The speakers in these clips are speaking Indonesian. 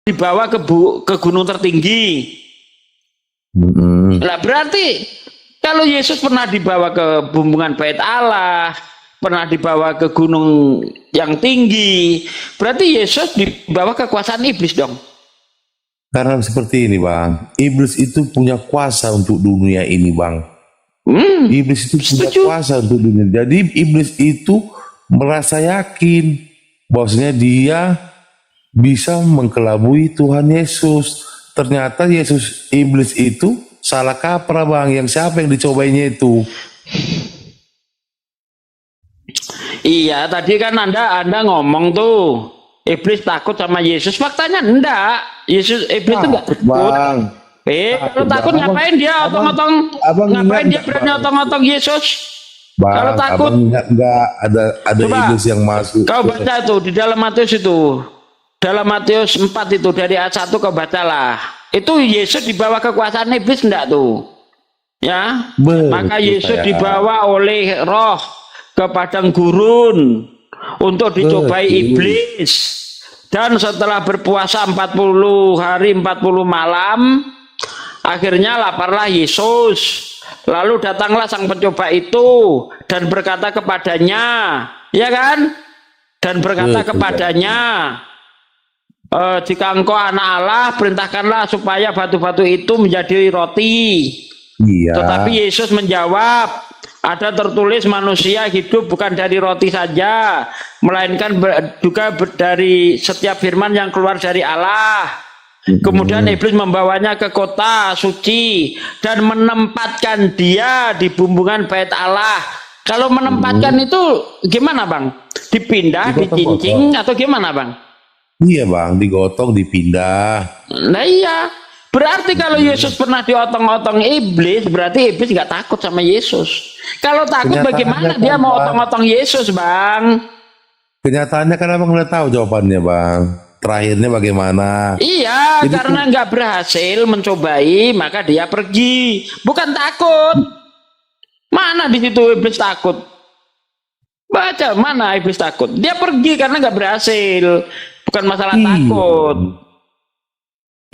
dibawa ke gunung tertinggi. Lah berarti kalau Yesus pernah dibawa ke bumbungan bait Allah, pernah dibawa ke gunung yang tinggi, berarti Yesus dibawa kekuasaan iblis dong. Karena seperti ini Bang, iblis itu punya kuasa untuk dunia ini Bang. Iblis itu punya kuasa untuk dunia. Jadi iblis itu merasa yakin bahwasanya dia bisa mengkelabui Tuhan Yesus. Ternyata iblis itu salah kaprah Bang. Yang siapa yang dicobainya itu? Iya, tadi kan Anda ngomong tuh iblis takut sama Yesus. Faktanya enggak. Iblis itu enggak takut. Bang. Kalau takut bang. Ngapain dia otong-otong? Ngapain dia berani otong-otong Yesus? Bang, kalau takut enggak ada coba, iblis yang masuk. Kau baca tuh di dalam Matius itu. Dalam Matius 4 itu dari ayat 1 kau bacalah. Itu Yesus dibawa kekuasaan iblis enggak tuh? Ya. Maka Yesus dibawa oleh Roh ke padang gurun untuk dicobai iblis. Dan setelah berpuasa 40 hari 40 malam, akhirnya laparlah Yesus. Lalu datanglah sang pencoba itu dan berkata kepadanya, ya kan? Dan berkata kepadanya, jika engkau anak Allah, perintahkanlah supaya batu-batu itu menjadi roti. Iya. Tetapi Yesus menjawab, ada tertulis manusia hidup bukan dari roti saja, melainkan juga dari setiap firman yang keluar dari Allah. Kemudian iblis membawanya ke kota suci dan menempatkan dia di bumbungan bait Allah. Kalau menempatkan itu gimana Bang? Dipindah, dicincing atau gimana Bang? Iya Bang, digotong, dipindah. Nah iya, berarti kalau Yesus pernah diotong-otong iblis, berarti iblis nggak takut sama Yesus. Kalau takut bagaimana dia mau otong-otong Yesus Bang? Kenyataannya kan Abang udah tahu jawabannya Bang. Terakhirnya bagaimana? Iya, jadi, karena nggak berhasil mencobai, maka dia pergi. Bukan takut. Mana di situ iblis takut? Baca mana iblis takut? Dia pergi karena nggak berhasil. Bukan masalah takut.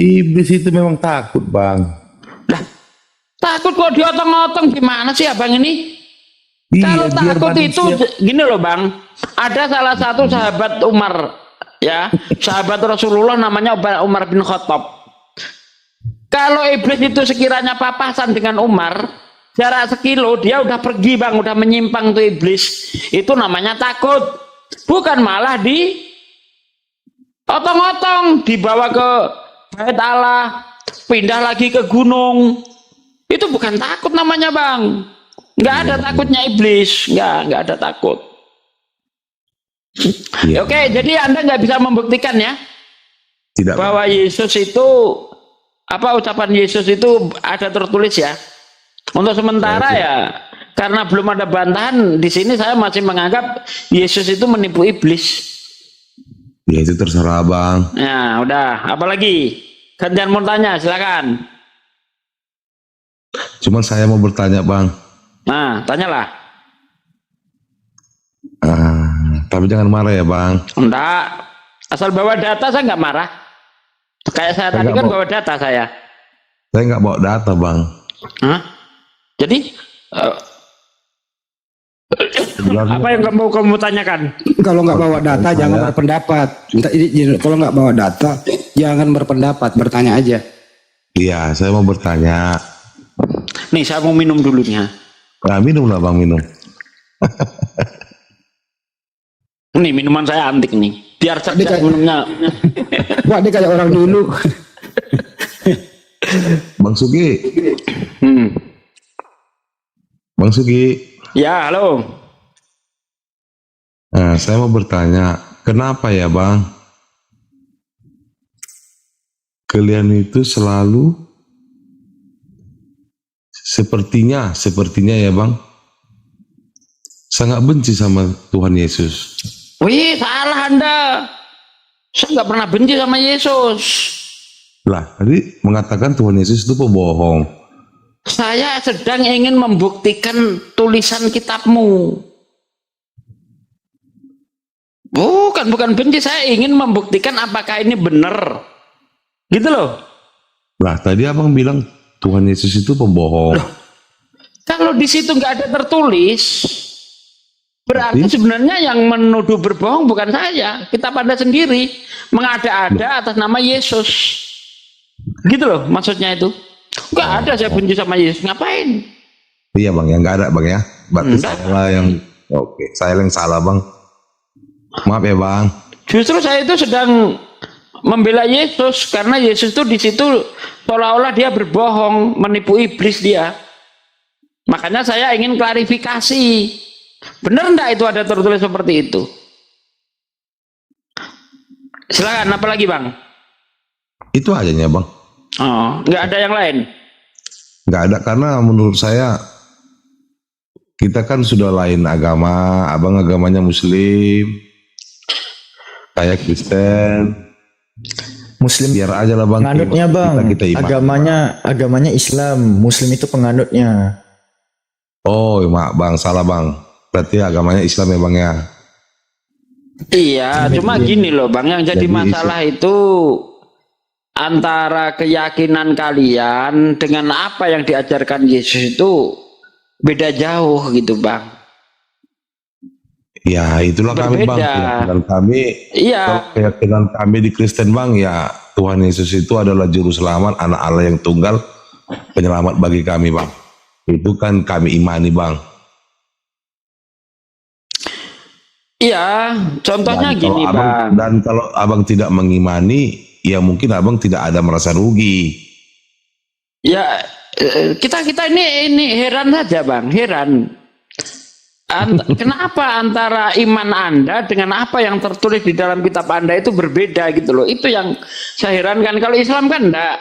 Iblis itu memang takut Bang. Lah, takut kok diotong-otong gimana sih Abang ini? Kalau takut itu gini loh Bang. Ada salah satu sahabat Umar. Ya, sahabat Rasulullah namanya Umar bin Khattab. Kalau iblis itu sekiranya papasan dengan Umar, jarak sekilo dia udah pergi Bang, udah menyimpang tuh iblis. Itu namanya takut. Bukan malah di otong-otong, dibawa ke bait Allah, pindah lagi ke gunung. Itu bukan takut namanya Bang. Nggak ada takutnya iblis, nggak ada takut. Ya. Oke, jadi Anda nggak bisa membuktikan ya tidak bahwa Yesus itu apa ucapan Yesus itu ada tertulis ya. Untuk sementara ya, karena belum ada bantahan di sini saya masih menganggap Yesus itu menipu iblis. Ya itu terserah Bang. Ya udah, apalagi gantian mau tanya silakan. Cuman saya mau bertanya Bang. Nah, tanyalah. Tapi jangan marah ya Bang. Enggak, asal bawa data saya nggak marah. Kayak saya tadi kan bawa data saya. Saya nggak bawa data Bang. Hah? Jadi apa yang kamu tanyakan? Kalau nggak bawa data jangan berpendapat. Kalau nggak bawa data jangan berpendapat, bertanya aja. Iya, saya mau bertanya. Nih saya mau minum dulu nih. Nah, minum lah Bang, minum. Nih minuman saya antik nih. Biar cerdas minumnya. Wah, dia kayak orang dulu. Bang Sugi. Bang Sugi. Ya, halo. Nah, saya mau bertanya, kenapa ya Bang? Kalian itu selalu sepertinya ya Bang, sangat benci sama Tuhan Yesus. Wih, salah Anda. Saya nggak pernah benci sama Yesus. Lah, tadi mengatakan Tuhan Yesus itu pembohong. Saya sedang ingin membuktikan tulisan kitabmu. Bukan benci, saya ingin membuktikan apakah ini benar. Gitu loh. Lah tadi abang bilang Tuhan Yesus itu pembohong. Kalau di situ nggak ada tertulis, berarti sebenarnya yang menuduh berbohong bukan saya, kitab Anda sendiri mengada-ada atas nama Yesus. Gitu loh maksudnya itu. Nggak ada saya benci sama Yesus, ngapain? Iya bang, yang nggak ada bang ya. Berarti saya yang oke, saya yang salah bang. Maaf ya bang. Justru saya itu sedang membela Yesus karena Yesus itu di situ seolah-olah dia berbohong, menipu iblis dia. Makanya saya ingin klarifikasi. Benar enggak itu ada tertulis seperti itu? Silakan, apa lagi bang? Itu aja bang. Oh, nggak ada yang lain? Nggak ada, karena menurut saya kita kan sudah lain agama. Abang agamanya Muslim, saya Kristen. Muslim Biar aja lah bang. penganutnya bang, Kita iman. agamanya Islam, Muslim itu penganutnya. Oh maaf bang, salah bang. Berarti agamanya Islam ya bang ya. Iya, cuma gini loh bang, yang jadi masalah itu antara keyakinan kalian dengan apa yang diajarkan Yesus itu beda jauh gitu bang. Ya itulah kami bang. Keyakinan kami, Iya. keyakinan kami di Kristen bang ya, Tuhan Yesus itu adalah juru selamat, anak Allah yang tunggal, penyelamat bagi kami bang. Itu kan kami imani bang. Iya, contohnya gini bang. Dan kalau abang tidak mengimani, ya mungkin abang tidak ada merasa rugi. Ya kita ini heran saja bang, heran. Kenapa antara iman Anda dengan apa yang tertulis di dalam kitab Anda itu berbeda gitu loh? Itu yang saya herankan. Kalau Islam kan enggak.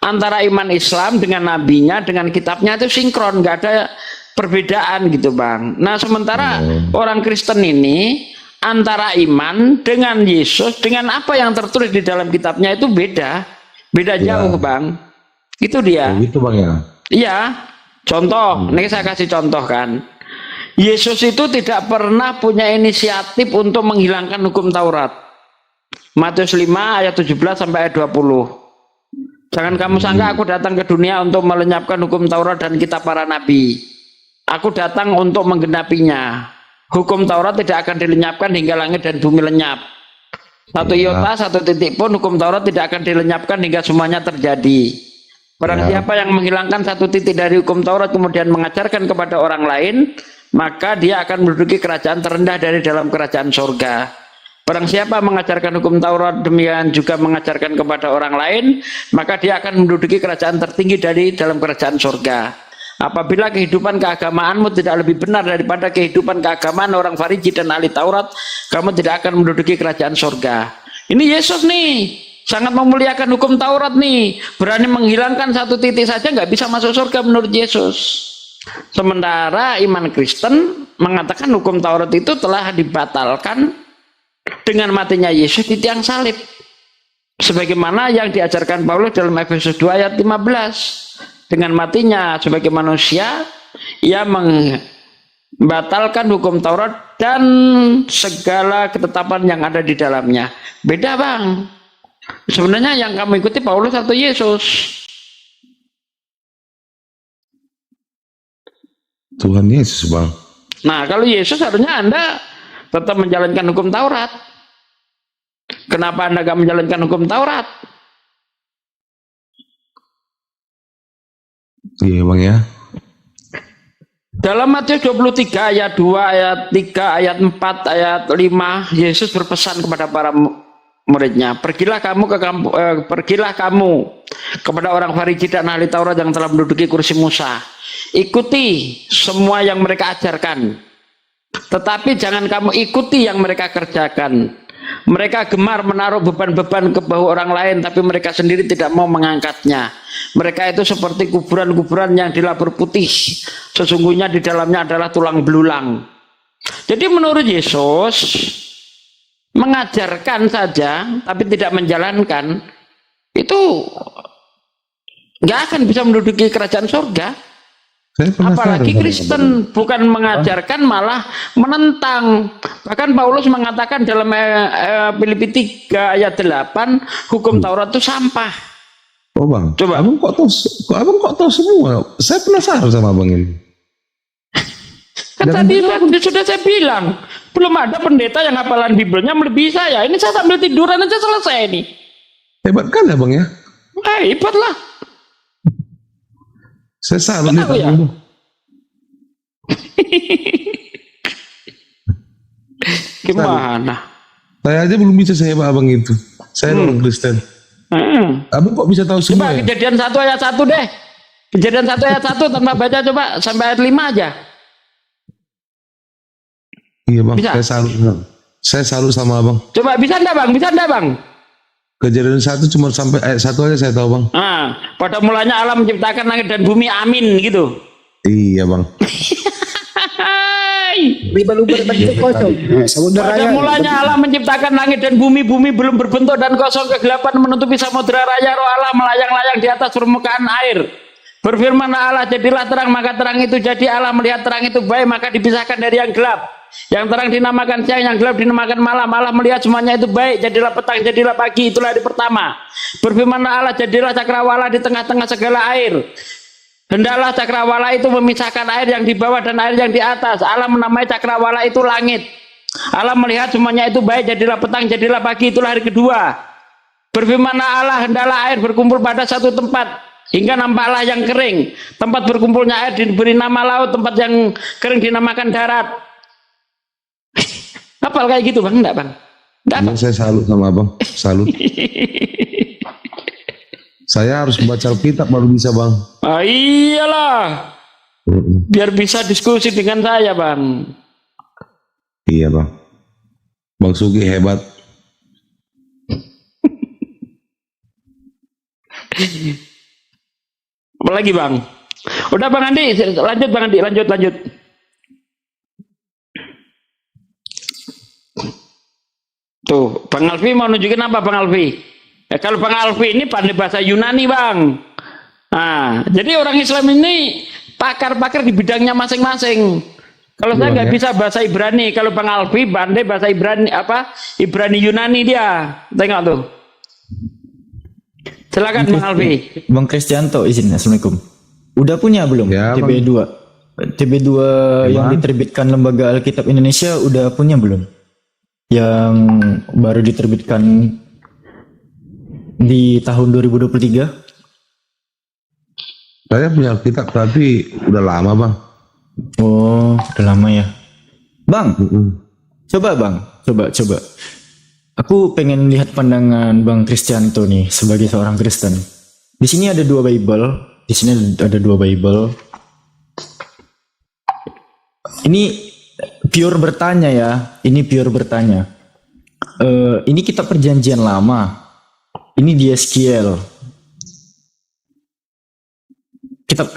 Antara iman Islam dengan nabinya, dengan kitabnya itu sinkron, nggak ada perbedaan gitu bang. Nah sementara orang Kristen ini antara iman dengan Yesus, dengan apa yang tertulis di dalam kitabnya itu beda jauh bang. Itu dia. Oh, gitu bang ya. Iya. Contoh, ini saya kasih contoh kan. Yesus itu tidak pernah punya inisiatif untuk menghilangkan hukum Taurat. Matius 5 ayat 17 sampai ayat 20. Jangan kamu sangka aku datang ke dunia untuk melenyapkan hukum Taurat dan kitab para nabi. Aku datang untuk menggenapinya. Hukum Taurat tidak akan dilenyapkan hingga langit dan bumi lenyap. Satu iota, satu titik pun hukum Taurat tidak akan dilenyapkan hingga semuanya terjadi. Barang siapa yang menghilangkan satu titik dari hukum Taurat kemudian mengajarkan kepada orang lain, maka dia akan menduduki kerajaan terendah dari dalam kerajaan surga. Barang siapa mengajarkan hukum Taurat demikian juga mengajarkan kepada orang lain, maka dia akan menduduki kerajaan tertinggi dari dalam kerajaan surga. Apabila kehidupan keagamaanmu tidak lebih benar daripada kehidupan keagamaan orang Farisi dan ahli Taurat, kamu tidak akan menduduki kerajaan surga. Ini Yesus nih, sangat memuliakan hukum Taurat nih, berani menghilangkan satu titik saja nggak bisa masuk surga menurut Yesus. Sementara iman Kristen mengatakan hukum Taurat itu telah dibatalkan dengan matinya Yesus di tiang salib. Sebagaimana yang diajarkan Paulus dalam Efesus 2 ayat 15. Dengan matinya sebagai manusia, ia membatalkan hukum Taurat dan segala ketetapan yang ada di dalamnya. Beda bang. Sebenarnya yang kamu ikuti Paulus atau Yesus? Tuhan Yesus bang. Nah kalau Yesus harusnya Anda tetap menjalankan hukum Taurat. Kenapa Anda gak menjalankan hukum Taurat? Iya bang ya. Dalam Matius 23 ayat 2, ayat 3, ayat 4, ayat 5, Yesus berpesan kepada para muridnya, pergilah kamu kepada orang Farisi dan ahli Taurat yang telah menduduki kursi Musa. Ikuti semua yang mereka ajarkan, tetapi jangan kamu ikuti yang mereka kerjakan. Mereka gemar menaruh beban-beban ke bahu orang lain, tapi mereka sendiri tidak mau mengangkatnya. Mereka itu seperti kuburan-kuburan yang dilabur putih, sesungguhnya di dalamnya adalah tulang belulang. Jadi menurut Yesus, mengajarkan saja tapi tidak menjalankan itu nggak akan bisa menduduki kerajaan surga. Apalagi Kristen bukan mengajarkan malah menentang. Bahkan Paulus mengatakan dalam Filipi 3 ayat 8, hukum Taurat itu sampah. Oh bang, Coba. abang kok tahu semua? Saya penasaran sama abang ini. Kan tadi sudah saya bilang, belum ada pendeta yang hafalan Biblenya melebihi saya. Ini saya sambil tiduran aja selesai nih. Hebat kan ya bang ya? Hebat lah. Saya salut nih. Tahu ya? Gimana? Saya aja belum bisa sehebat abang itu. Saya orang Kristen. Abang kok bisa tahu semua Coba ya? Kejadian 1 ayat 1 deh. Kejadian 1 ayat 1 tanpa baca coba sampai ayat 5 aja. Iya bang, Bisa? saya salut sama abang. Coba bisa enggak bang? Bisa enggak bang? Kejadian 1 cuma sampai ayat 1 aja saya tahu bang. Pada mulanya Allah menciptakan langit dan bumi, amin gitu. Iya bang. Riba-luber bentuk kosong. Samudra Pada raya. mulanya Allah menciptakan langit dan bumi, bumi belum berbentuk dan kosong, kegelapan menutupi samudra raya, roh Allah melayang-layang di atas permukaan air. Berfirmanlah Allah, jadilah terang, maka terang itu jadi. Allah melihat terang itu baik, maka dipisahkan dari yang gelap. Yang terang dinamakan siang, yang gelap dinamakan malam. Allah melihat semuanya itu baik, jadilah petang, jadilah pagi, itulah hari pertama. Berfirmanlah Allah, jadilah cakrawala di tengah-tengah segala air. Hendaklah cakrawala itu memisahkan air yang di bawah dan air yang di atas. Allah menamai cakrawala itu langit. Allah melihat semuanya itu baik, jadilah petang, jadilah pagi, itulah hari kedua. Berfirmanlah Allah, hendaklah air berkumpul pada satu tempat, hingga nampaklah yang kering. Tempat berkumpulnya air diberi nama laut, tempat yang kering dinamakan darat. Hafal kayak gitu bang? Enggak bang? Enggak. Iya, saya salut sama abang, salut. Saya harus membaca Alkitab baru bisa bang. Iyalah, biar bisa diskusi dengan saya bang. Iya bang. Bang Sugi hebat. Apalagi bang? Udah bang Andi, lanjut bang Andi, lanjut. Tuh, Bang Alfi mau nunjukin apa Bang Alfi? Ya, kalau Bang Alfi ini pandai bahasa Yunani bang. Nah, jadi orang Islam ini pakar-pakar di bidangnya masing-masing. Kalau saya nggak bisa bahasa Ibrani, kalau Bang Alfi pandai bahasa Ibrani Ibrani Yunani dia. Tengok tuh. Silakan Bang Alfi. Bang Kristianto izin. Assalamualaikum. Udah punya belum Ya, TB2? TB2 yang diterbitkan Lembaga Alkitab Indonesia udah punya belum? Yang baru diterbitkan di tahun 2023? Saya punya Alkitab tapi udah lama bang. Oh, udah lama ya. Bang, coba bang, coba. Aku pengen lihat pandangan Bang Kristianto nih sebagai seorang Kristen. Di sini ada 2 Bible, di sini ada 2 Bible. Ini pure bertanya ya, ini pure bertanya. Ini kitab perjanjian lama, ini di Yeskiel.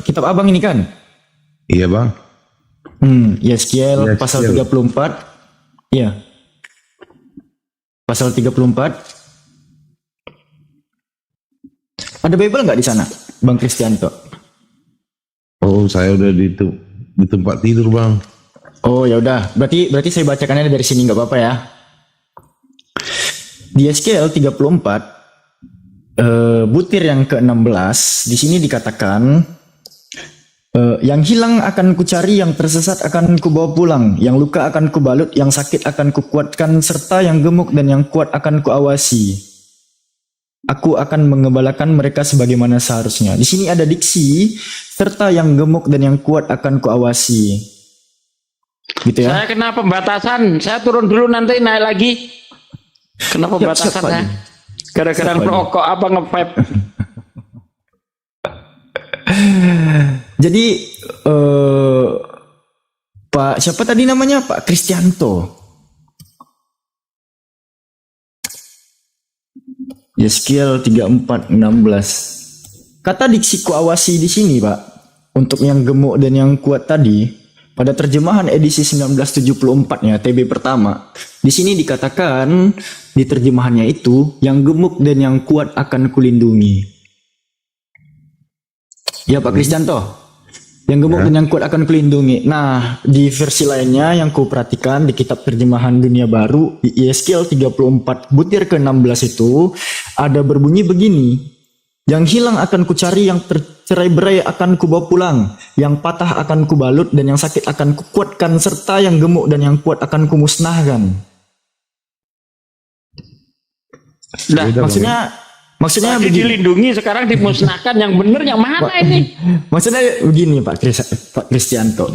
Kitab abang ini kan? Iya bang. Yeskiel pasal 34. Iya. Pasal 34. Ada Bible nggak di sana, Bang Kristianto? Oh, saya udah di tempat tidur bang. Oh ya udah, berarti saya bacakannya dari sini nggak apa-apa ya. Di Yeskiel 34 butir yang ke-16 di sini dikatakan yang hilang akan kucari, yang tersesat akan kubawa pulang, yang luka akan kubalut, yang sakit akan kukuatkan, serta yang gemuk dan yang kuat akan kuawasi. Aku akan mengembalakan mereka sebagaimana seharusnya. Di sini ada diksi serta yang gemuk dan yang kuat akan kuawasi. Gitu ya. Saya kena pembatasan, saya turun dulu nanti naik lagi. Kena pembatasan siapa saya. ini? Gara-gara Siapa ini? rokok apa nge-vape. Jadi Pak siapa tadi namanya, Pak Kristianto. Yeskiel 34:16. Kata diksi kuawasi di sini, Pak, untuk yang gemuk dan yang kuat tadi, pada terjemahan edisi 1974-nya TB pertama, di sini dikatakan di terjemahannya itu yang gemuk dan yang kuat akan kulindungi. Ya Pak Kristianto, yang gemuk dan yang kuat akan kulindungi. Nah, di versi lainnya yang ku perhatikan di kitab terjemahan dunia baru di Yeskiel 34 butir ke-16 itu ada berbunyi begini. Yang hilang akan kucari, yang tercerai-berai akan kubawa pulang, yang patah akan kubalut, dan yang sakit akan kukuatkan, serta yang gemuk dan yang kuat akan kumusnahkan. Nah, Maksudnya tadi begini. dilindungi, sekarang dimusnahkan. Yang benar yang mana ini? Maksudnya begini Pak Kristianto.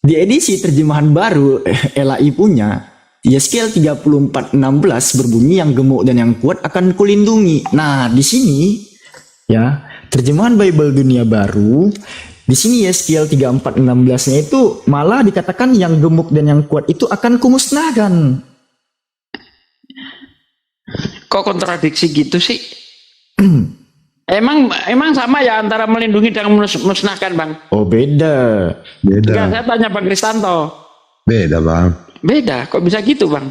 Di edisi terjemahan baru LAI punya, Yeskiel 34:16 berbunyi yang gemuk dan yang kuat akan kulindungi. Nah, di sini ya, terjemahan Bible Dunia Baru, di sini Yeskiel 34:16-nya itu malah dikatakan yang gemuk dan yang kuat itu akan kumusnahkan. Kok kontradiksi gitu sih? Emang sama ya antara melindungi dan musnahkan, Bang? Oh, beda. Enggak, saya tanya Bang Kristanto. Beda bang. Beda, kok bisa gitu, Bang?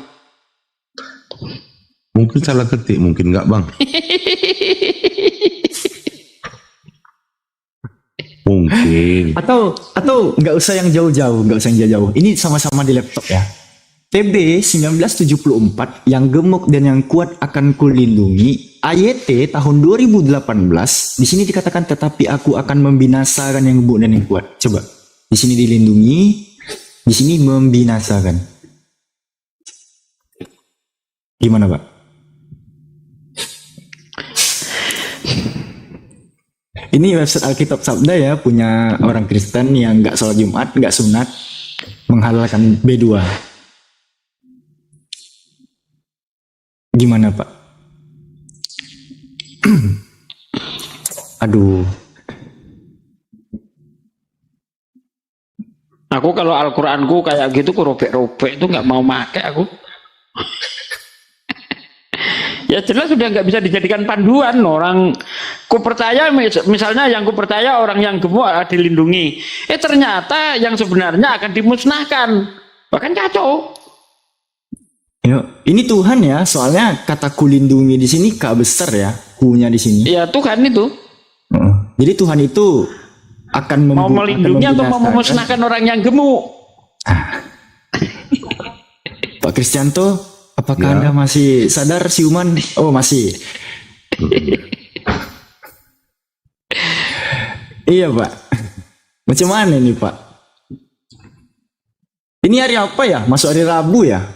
Mungkin salah ketik, mungkin nggak bang. Mungkin. Atau nggak usah yang jauh-jauh, Ini sama-sama di laptop ya. TB 1974, yang gemuk dan yang kuat akan kulindungi. AYT tahun 2018, di sini dikatakan tetapi aku akan membinasakan yang gemuk dan yang kuat. Coba, di sini dilindungi, di sini membinasakan. Gimana Pak? Ini website Alkitab Sabda ya, punya orang Kristen yang nggak sholat Jumat, nggak sunat, menghalalkan B2. Gimana Pak? Aduh. Aku kalau Al-Quranku kayak gitu, ku robek-robek itu nggak mau make aku. Ya jelas sudah nggak bisa dijadikan panduan. Orang ku percaya, misalnya yang ku percaya orang yang gemuk dilindungi. Ternyata yang sebenarnya akan dimusnahkan. Bahkan kacau. Ini Tuhan ya, soalnya kata kulindungi di sini K besar ya, ku-nya di sini. Ya Tuhan itu. Jadi Tuhan itu akan mau melindungi atau mau memusnahkan orang yang gemuk. Pak Kristianto, apakah Anda masih sadar siuman? Oh masih. Iya Pak. Macam mana ini Pak? Ini hari apa ya? Masuk hari Rabu ya?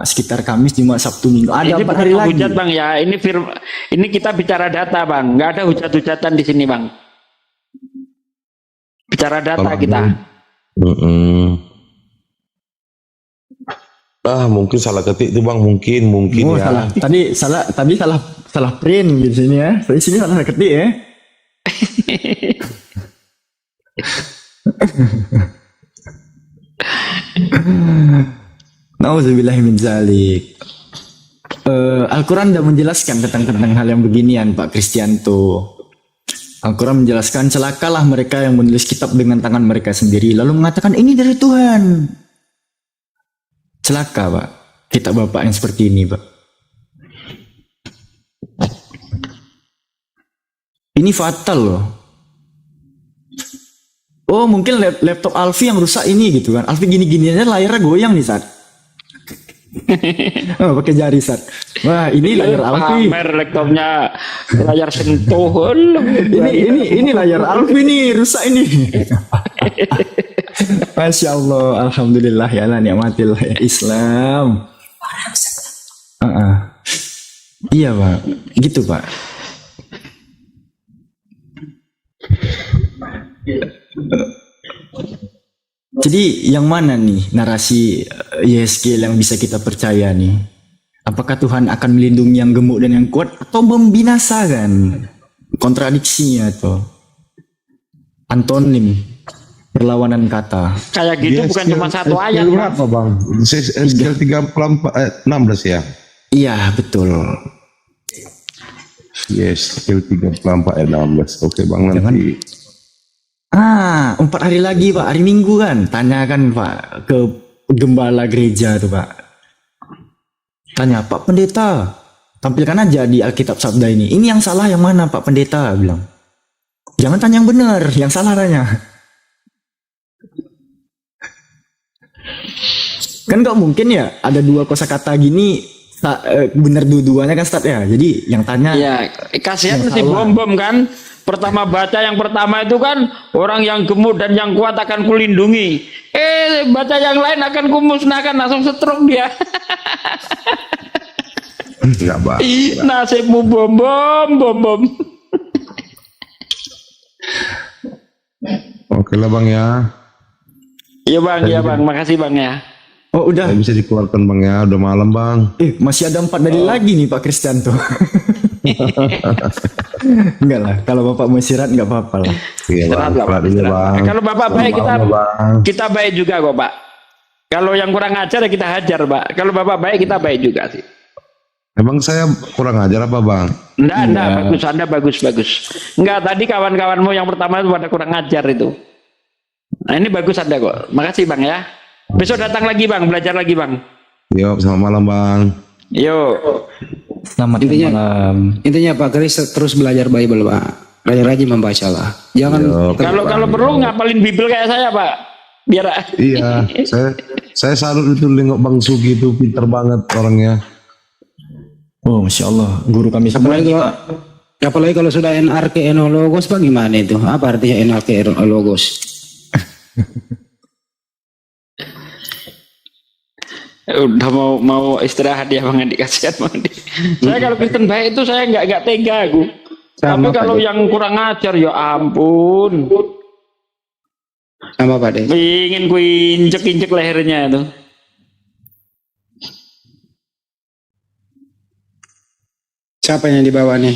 Sekitar Kamis, Jumat, Sabtu, Minggu. Ada 4 hari lagi. Hujat Bang ya. Ini kita bicara data Bang. Nggak ada hujat-hujatan di sini Bang. Bicara data kita. Mungkin salah ketik itu bang, mungkin ya. Salah. Tadi salah print di sini ya. Di sini salah ketik ya. Nauzubillahi min dzalik. Al-Quran tidak menjelaskan tentang hal yang beginian Pak Kristianto. Al-Quran menjelaskan celakalah mereka yang menulis kitab dengan tangan mereka sendiri lalu mengatakan ini dari Tuhan. Celaka Pak, kita bapak yang seperti ini Pak. Ini fatal loh. Oh mungkin laptop Alfi yang rusak ini gitu kan. Alfi gini-gini aja layarnya goyang nih Sat. Pakai jari Sat. Wah ini layar Alfi. Pamer laptopnya layar sentuh. ini layar Alfi nih rusak ini. Masya Allah, alhamdulillah ya lah nikmatil Islam. Iya Pak, gitu Pak. Jadi yang mana nih narasi Yeskiel yang bisa kita percaya nih? Apakah Tuhan akan melindungi yang gemuk dan yang kuat atau membinasakan? Kontradiksinya atau antonim, perlawanan kata. Kayak gitu bukan cuma satu ayat. Berapa bang? Yeskiel 16 ya? Iya betul. Yeskiel 34 ayat 16. Oke bang nanti. 4 hari lagi Pak, hari Minggu kan. Tanyakan Pak ke gembala gereja tuh Pak. Tanya Pak Pendeta, tampilkan aja di Alkitab Sabda ini. Ini yang salah yang mana Pak Pendeta bilang. Jangan tanya yang benar, yang salah tanya. Kan gak mungkin ya ada 2 kosakata gini bener dua-duanya kan Ustaz ya. Jadi yang tanya Ya, kasihan yang si salah. bom kan. Pertama baca yang pertama itu kan orang yang gemuk dan yang kuat akan kulindungi. Baca yang lain akan kumusnahkan, langsung stroke dia. Enggak bang. Nasibmu bom. Oke lah bang ya. Iya bang, makasih bang ya. Oh udah. Saya bisa dikeluarkan bang ya. Udah malam bang. Masih ada 4 dalil lagi nih Pak Kristianto. Enggak lah, kalau Bapak mau istirahat enggak apa-apa lah. Iya bang. Istirahat lah, Pak, Istirahat dulu, istirahat. bang. Kalau bapak baik kita baik juga kok Pak. Kalau yang kurang ajar ya kita hajar Pak. Kalau bapak baik kita baik juga sih. Emang saya kurang ajar apa bang? Enggak, bagus, Anda bagus. Enggak, tadi kawan-kawanmu yang pertama itu pada kurang ajar itu. Nah ini bagus Anda kok. Makasih Bang ya. Besok datang lagi Bang, belajar lagi Bang. Yuk, selamat malam bang. Yuk. Selamat malam. Intinya Pak Kris terus belajar Bible Pak. Rajin membaca lah. Jangan Kalau perlu ngapalin Bible kayak saya Pak. Biar Iya, saya salut itu nengok Bang Sugi itu pinter banget orangnya. Oh, Masya Allah, guru kami semua. apalagi kalau sudah NRK enologos Pak gimana itu? Apa artinya NRK enologos? udah mau istirahat ya Bang Andi, kasihan Bang Andi. Saya kalau Kristen baik itu saya nggak tega aku. Tapi kalau yang kurang ajar ya ampun. Sama Pak De. Ingin ku injek lehernya itu. Siapa yang dibawa nih?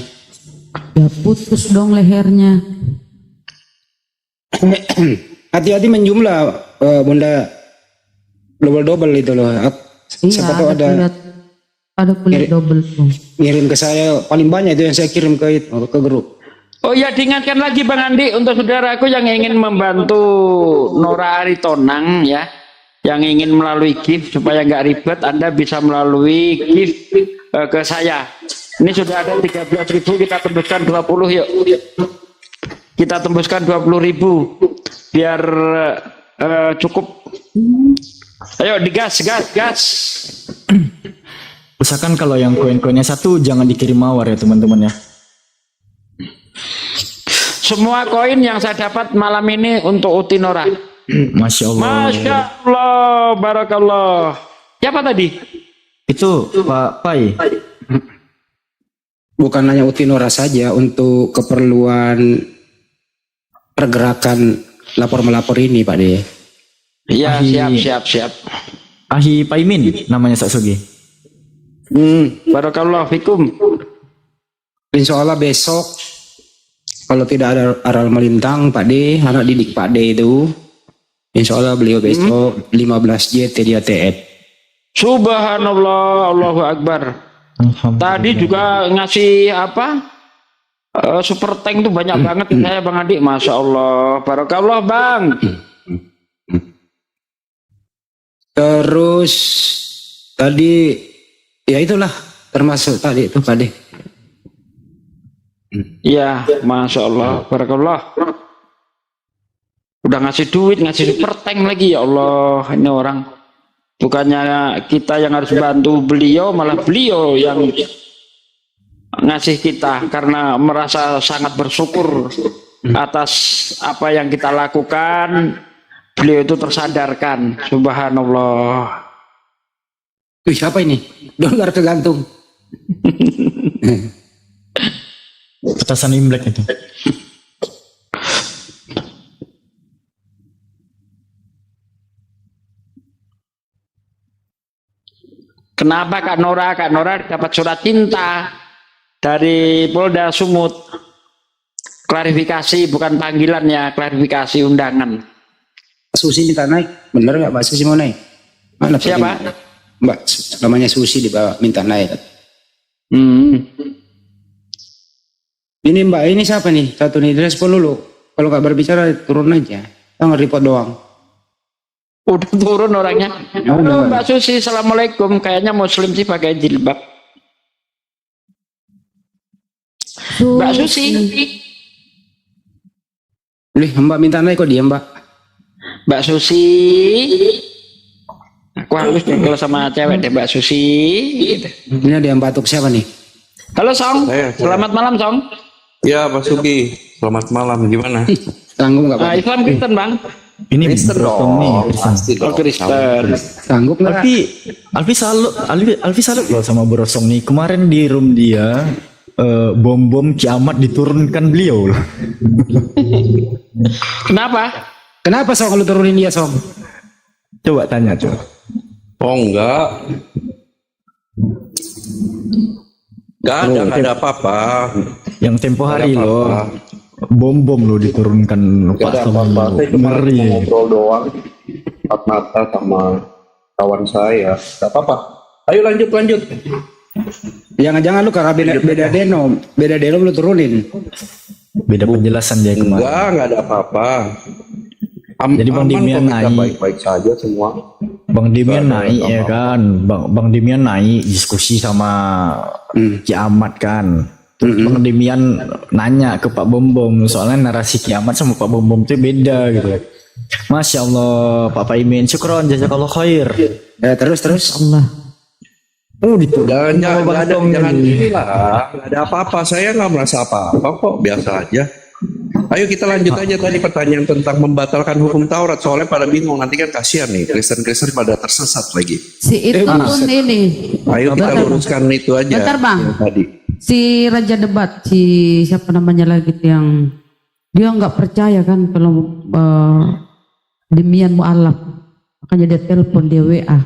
Ya putus dong lehernya. Hati-hati menjumlah Bunda, double itu loh. Siapa tahu ada kulit double tuh. ngirim ke saya, paling banyak itu yang saya kirim ke grup. Oh ya, diingatkan lagi Bang Andi untuk saudaraku yang ingin membantu Nora Aritonang ya, yang ingin melalui gift supaya nggak ribet, Anda bisa melalui gift ke saya. Ini sudah ada 13.000, kita tembuskan 20 yuk. Kita tembuskan 20.000 biar cukup. Ayo digas. Usahakan kalau yang koin-koinnya 1 jangan dikirim mawar ya teman-teman ya. Semua koin yang saya dapat malam ini untuk Uti Nora. Masya Allah. Masya Allah, barakallah. Siapa tadi? Itu Pak Pai. Bukan hanya Uti Nora saja, untuk keperluan pergerakan lapor-melapor ini Pak De. Ya, Ahi. siap. Ahi Paimin namanya Sak Sogi. Barakallah fikum. Insya Allah besok kalau tidak ada aral melintang Pak De, anak didik Pak De itu, insya Allah beliau besok 15 JT di ATF. Subhanallah, Allahu Akbar. Tadi juga ngasih apa? Super tank tuh banyak banget saya Bang Adi. Masya Allah, barakallah Bang. Terus tadi ya itulah termasuk tadi itu Pak De. Ya, Masya Allah, barakallah. Udah ngasih duit, ngasih super tank lagi, ya Allah. Ini orang, bukannya kita yang harus bantu beliau, malah beliau yang ngasih kita, karena merasa sangat bersyukur atas apa yang kita lakukan. Beliau itu tersadarkan. Subhanallah. Wih, siapa ini? Dolar kegantung. Petasan Imlek itu. Kenapa Kak Nora? Kak Nora dapat surat cinta dari Polda Sumut. Klarifikasi, bukan panggilan ya, klarifikasi undangan. Susi minta naik, bener nggak Mbak Susi mau naik? Mana Siapa? Mbak, namanya Susi dibawa minta naik. Ini Mbak, ini siapa nih? Satu nih, direspon dulu. Kalau nggak berbicara turun aja. Jangan report doang. Udah turun orangnya. Halo Mbak Susi, Assalamualaikum. Kayaknya muslim sih pakai jilbab. Mbak Susi. Mbak minta naik kok diam Mbak. Mbak Susi. Aku halus deh kalau sama cewek deh Mbak Susi. Gitu. Ini ada yang batuk siapa nih? Halo Song, Saya. selamat malam Song. Ya Pak Sugi, selamat malam. Gimana? Sanggup nggak Pak? Islam Kristen Bang. Ini Kristen berotong nih. dong, Kristen. pasti Oh dong. Kristen. Sanggup nggak? Alfi salut loh sama Borosong nih. Kemarin di room dia bom-bom kiamat diturunkan beliau loh. Kenapa? Kenapa Song kalau turunin dia Song? Coba tanya coba. Oh enggak. Enggak ada apa-apa. Yang tempo hari Nggak ada loh. apa-apa. Bom-bom loh diturunkan Enggak ada Pak apa-apa. Saya cuma Ngeri. ngobrol doang. Empat mata sama kawan saya. Enggak apa-apa. Ayo lanjut. Jangan-jangan lu karena beda denom lu turunin. Beda penjelasan dia kemarin. Enggak ada apa-apa. Jadi Bang Aman Dimian kok, kita naik. baik-baik saja semua. Bang Dimian Nggak ada naik ya apa-apa. kan. Bang Dimian naik diskusi sama kiamat kan. Terus Bang Dimian nanya ke Pak Bom Bom, soalnya narasi kiamat sama Pak Bom Bom itu beda gitu. Masya Allah, Pak Paimin, syukron, jazakallah khair. Terus Allah. Oh diturunkan Jangan sama Bang Tong jangan ini. inilah. Nggak ada apa-apa. Saya nggak merasa apa-apa kok. Biasa aja. Ayo kita lanjut aja tadi pertanyaan tentang membatalkan hukum Taurat. Soalnya pada bingung. Nanti kan kasihan nih. Kristen-Kristen pada tersesat lagi. Si itu pun ini. Ayo kita Bentar, luruskan itu aja. Bentar, Bang. yang tadi. Si Raja Debat, si siapa namanya lagi tuh yang dia nggak percaya kan kalau demian mu'alaf. Makanya dia telepon, dia WA.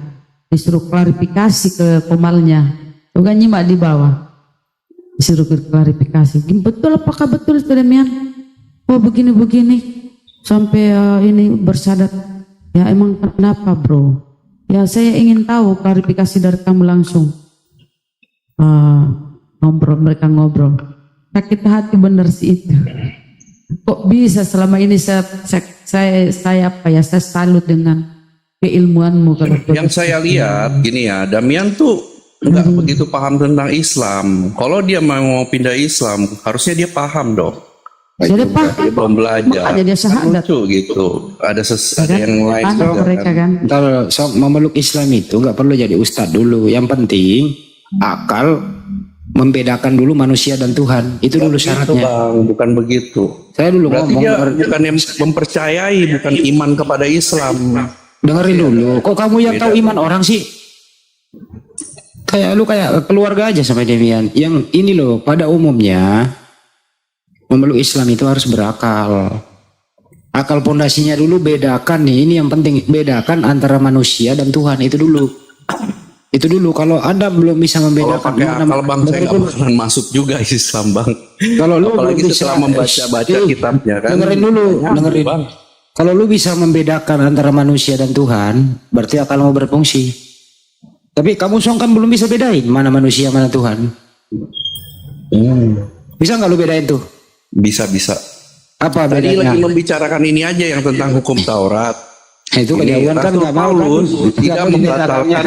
Disuruh klarifikasi ke komalnya. Tuh kan nyimak di bawah. Disuruh klarifikasi. Betul apakah betul itu demian? Oh begini-begini. Sampai ini bersadat. Ya emang kenapa bro? Ya saya ingin tahu klarifikasi dari kamu langsung. Mereka ngobrol. Sakit hati bener sih itu. Kok bisa selama ini saya salut dengan keilmuanmu kalau Yang saya lihat gini ya. Damian tuh nggak begitu paham tentang Islam. Kalau dia mau pindah Islam, harusnya dia paham dong. Sudah paham. Dia belum belajar. Makanya dia syahadat. Lucu gitu. Ada yang lain Paham juga mereka kan. kan. kalau Sok memeluk Islam itu nggak perlu jadi ustadz dulu. Yang penting akal membedakan dulu manusia dan Tuhan. Itu dulu Itu syaratnya. bang, bukan begitu. Saya dulu Berarti ngomong, dia bukan yang mempercayai, bukan iman kepada Islam. dengerin dulu. Kok kamu yang tahu iman orang sih? Kayak lu kayak keluarga aja sama Demian. Yang ini loh, pada umumnya memeluk Islam itu harus berakal. Akal pondasinya dulu bedakan nih. Ini yang penting, bedakan antara manusia dan Tuhan itu dulu. Itu dulu. Kalau Anda belum bisa Kalau membedakan pakai akal bang, saya nggak bakalan masuk juga Islam bang. Kalau lu Apalagi belum setelah bisa- membaca-baca Tuh, kitabnya kan. dengerin dulu, Nyambung, dengerin. Bang. Kalau lu bisa membedakan antara manusia dan Tuhan, berarti akal mau berfungsi. Tapi kamu Song kan belum bisa bedain mana manusia mana Tuhan. Bisa nggak lu bedain tuh? Bisa. Apa Tadi bedanya? lagi membicarakan ini aja yang tentang hukum Taurat. Itu Ini kejauhan kan Rasul nggak mau kan? Paulus Nggak tidak mau dibedakannya. membatalkan.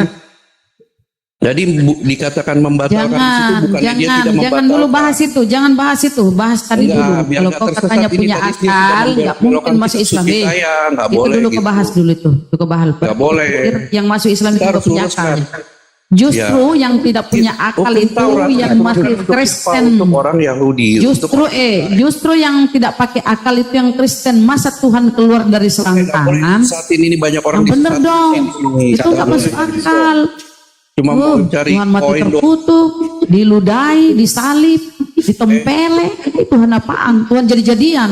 Jadi dikatakan membatalkan di situ bukan dia tidak membatalkan. Jangan dulu bahas itu, jangan bahas itu, bahas tadi Enggak, dulu. biar Kalau nggak kau tersesat katanya ini punya tadi dia akal, sudah nggak mungkin membelokkan masuk kitab Islam. suci saya, nggak Itu boleh dulu gitu. kebahas dulu itu kebahas. Nggak boleh. Yang masuk Islam itu Kita nggak harus punya luruskan. akal. Justru yang tidak punya akal Hukum itu Taurat yang itu masih untuk Kristen. untuk orang Yahudi. Justru yang tidak pakai akal itu yang Kristen. Masa Tuhan keluar dari selangkangan? Saat ini banyak orang Yang bener disesatkan dong. ini. Itu nggak masuk akal. Cuma mau cari Tuhan mati koin doang. terkutuk, diludai, disalib, ditempeleng. Itu Tuhan apaan? Tuhan jadi-jadian.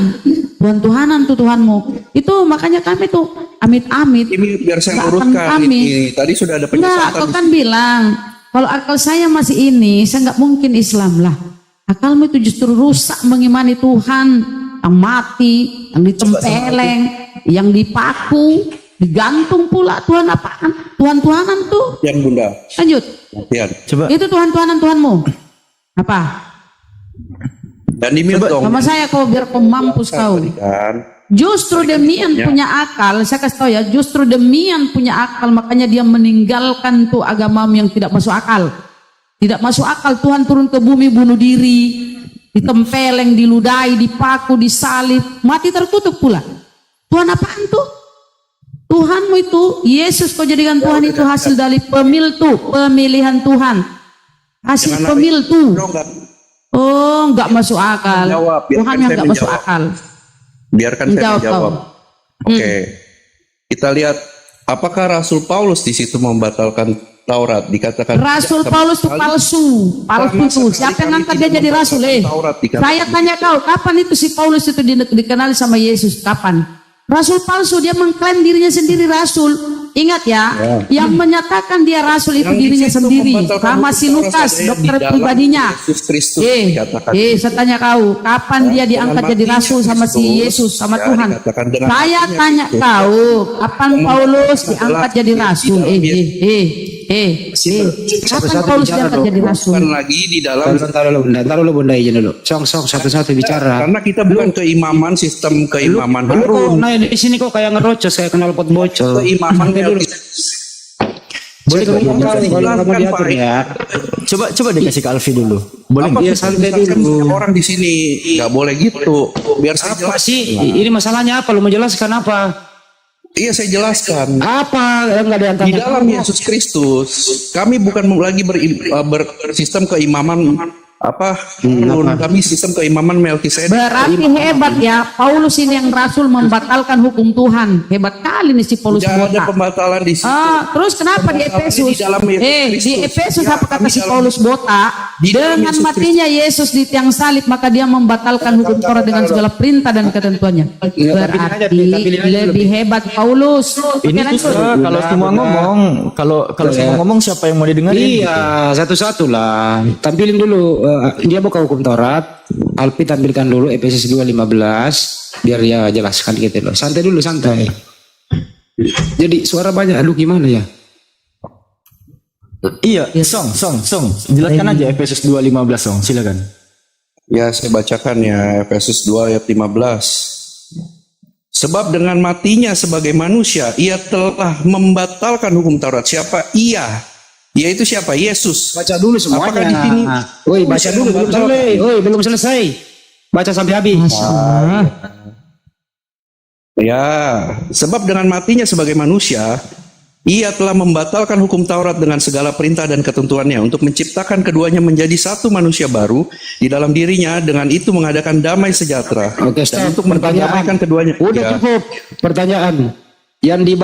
Tuhan-Tuhanan tuh Tuhanmu. Itu makanya kami tuh amit-amit. Ini biar saya Nggak akan luruskan kami. ini. Tadi sudah ada Enggak, penyesatan. kau kan bilang kalau akal saya masih ini, saya nggak mungkin Islam lah. Akalmu itu justru rusak mengimani Tuhan yang mati, yang ditempeleng, yang dipaku, digantung pula. Tuhan apaan? Tuhan-Tuhanan tuh. Yang bunda. Lanjut. Latihan. Coba Itu Tuhan-Tuhanan Tuhanmu. Apa? Dan di mute dong. Sama saya kau biar kau mampus kau. Kan. Justru demian punya akal, saya kasih tahu ya, justru demian punya akal, makanya dia meninggalkan tuh agamamu yang tidak masuk akal. Tidak masuk akal, Tuhan turun ke bumi bunuh diri, ditempeleng, diludai, dipaku, disalib, mati terkutuk pula. Tuhan apaan tuh? Tuhanmu itu, Yesus kau jadikan Tuhan itu hasil dari pemilihan Tuhan. Hasil Jangan pemiltu. Enggak. Oh, enggak masuk akal. Jawab, biarkan Tuhan yang saya enggak masuk menjawab. akal. Biarkan saya Menjawab menjawab. kau. Oke. Kita lihat apakah Rasul Paulus di situ membatalkan Taurat, dikatakan Rasul tidak Paulus itu sama palsu. Palsu Sama itu. sekali Siapa yang kami angkat tidak dia jadi rasul? membatalkan Taurat, dikatakan. Saya tanya kau, kapan itu si Paulus itu dikenali sama Yesus? Kapan? Rasul palsu, dia mengklaim dirinya sendiri rasul. Ingat ya, yang menyatakan dia rasul itu Yang di dirinya situ sendiri. membatalkan Sama hukum si Taurat Lukas, ada yang dokter di dalam pribadinya. Yesus Kristus dikatakan. Saya tanya kau, kapan dia dengan diangkat jadi matinya rasul sama si Kristus, Yesus, sama ya, Tuhan? dikatakan dengan Saya matinya tanya Kristus, kau, kapan yang Paulus adalah diangkat jadi rasul? Kapan Paulus bicara diangkat dong. jadi rasul? bukan lagi di dalam Taruh dulu bunda izin dulu. Song satu-satu bicara. karena kita bukan keimaman sistem keimaman Lu kok Harun, nah di sini kok kayak ngerocos kayak kenal pot bocor. keimaman dulu. Boleh Saya kamu mau kalau kamu menjelaskan, diatur Pak. ya. Coba dikasih ke Alfi dulu. Boleh Apa Iya, kita santai jelaskan dulu. setiap orang di sini nggak boleh gitu. Biar saya Apa jelas. sih? Ini masalahnya apa? Lu menjelaskan apa? Iya saya jelaskan. Apa yang nggak diantar? Di dalam Yesus Kristus, kami bukan lagi bersistem keimaman Harun, kami sistem keimaman Melkisedek. Berarti hebat ya, Paulus ini yang rasul membatalkan hukum Tuhan. Hebat kali nih si Paulus Tidak ada botak. pembatalan di situ. Terus kenapa di Pembatalan Efesus? di dalam Yesus Di Kristus. Efesus Ya, apa kata kami si dalam- Paulus botak? di dalam Dengan Yesus matinya Yesus di tiang salib, maka dia membatalkan hukum Taurat dengan segala perintah dan ketentuannya. Berarti lebih hebat Paulus. Ini tuh kalau semua ngomong, kalau semua ngomong siapa yang mau didengarin? Iya, satu-satu lah. Tampilin dulu. Dia buka hukum Taurat. Alpi tampilkan dulu Efesus 2:15 biar dia jelaskan gitu loh. Santai dulu, santai. Jadi suara banyak. Aduh gimana ya? Iya, Song. Jelaskan aja Efesus 2:15, Song. Silakan. Ya, saya bacakan ya Efesus 2 ayat 15. Sebab dengan matinya sebagai manusia, ia telah membatalkan hukum Taurat. Siapa? Ia. Yaitu siapa? Yesus. Baca dulu semuanya. Apakah di sini? Woi, baca dulu belum selesai. Woi, belum selesai. Baca sampai habis. Ya, sebab dengan matinya sebagai manusia, ia telah membatalkan hukum Taurat dengan segala perintah dan ketentuannya untuk menciptakan keduanya menjadi satu manusia baru di dalam dirinya, dengan itu mengadakan damai sejahtera. Oke, Dan stop. untuk mendamaikan keduanya. Udah Ya. cukup. Pertanyaan. Yang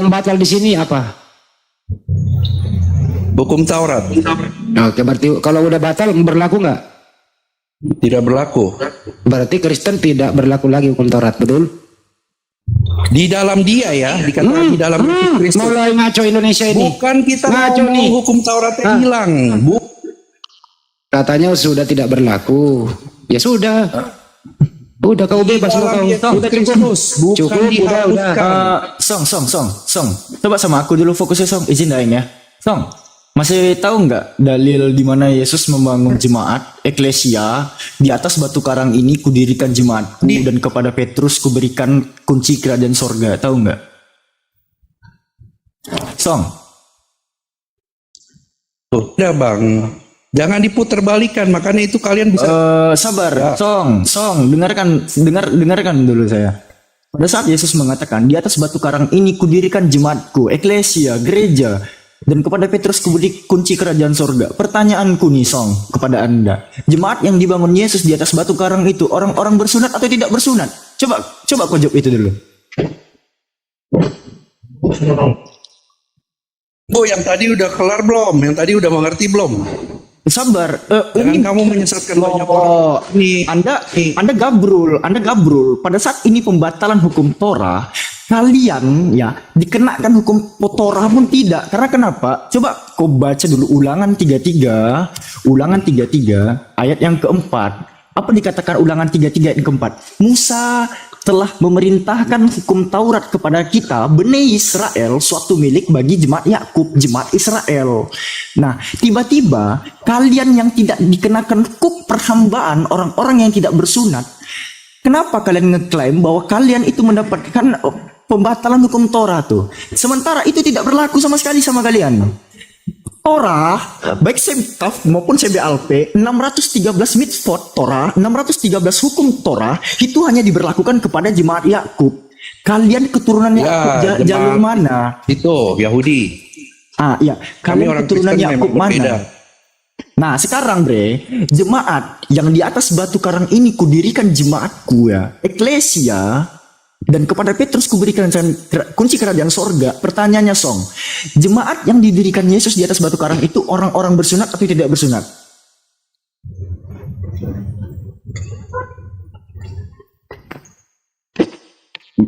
batal di sini apa? Hukum Taurat Oke, berarti kalau udah batal berlaku nggak? tidak berlaku. Berarti Kristen tidak berlaku lagi hukum Taurat, betul? Di dalam dia ya, dikatakan di dalam Yesus Kristus. Mulai ngaco Indonesia ini. Bukan kita Ngaco mau nih. hukum Tauratnya hilang. Katanya sudah tidak berlaku. Ya sudah. Udah kau bebas lo kau. Yesus Udah Kristus, bukan Cukup, udah. dihapuskan. Song. Coba sama aku dulu fokusnya, Song. Izin daeng ya. Song, masih tahu nggak dalil di mana Yesus membangun jemaat eklesia di atas batu karang ini kudirikan jemaatku dan kepada Petrus kuberikan kunci kerajaan sorga. Tahu nggak? Song. Tuh, udah bang, jangan diputar balikan. Makanya itu kalian bisa. Sabar, Song, dengarkan dulu saya. Pada saat Yesus mengatakan, di atas batu karang ini kudirikan jemaatku, eklesia, gereja, dan kepada Petrus kuberi kunci kerajaan sorga. Pertanyaanku nih, Song, kepada Anda, jemaat yang dibangun Yesus di atas batu karang itu orang-orang bersunat atau tidak bersunat? Coba kau jawab itu dulu. Oh, yang tadi udah kelar belum? Yang tadi udah mengerti belum? Sabar, Jangan kamu menyesatkan banyak orang. Nih, Anda gabrul. Pada saat ini pembatalan hukum Torah, kalian ya dikenakan hukum Torah pun tidak. Karena kenapa? Coba kau baca dulu Ulangan 33 ayat yang keempat. Apa dikatakan Ulangan 33 ayat yang keempat? Musa telah memerintahkan hukum Taurat kepada kita, Bani Israel, suatu milik bagi jemaat Yakub, jemaat Israel. Nah, tiba-tiba kalian yang tidak dikenakan hukum perhambaan, orang-orang yang tidak bersunat, kenapa kalian ngeklaim bahwa kalian itu mendapatkan pembatalan hukum Torah tuh? Sementara itu tidak berlaku sama sekali sama kalian. Torah, baik Sebkaf maupun CBLP, 613 mitzvot Torah, 613 hukum Torah, itu hanya diberlakukan kepada jemaat Yakub. Kalian keturunan Ya, Yakub jalur jemaat. mana? Itu Yahudi. Iya. Kami Kalian orang keturunan Kristen Yakub memang berbeda. mana? Nah, sekarang bre, jemaat yang di atas batu karang ini kudirikan jemaatku ya, eklesia, dan kepada Petrus kuberikan kunci kerajaan sorga. Pertanyaannya Song, jemaat yang didirikan Yesus di atas batu karang itu orang-orang bersunat atau tidak bersunat?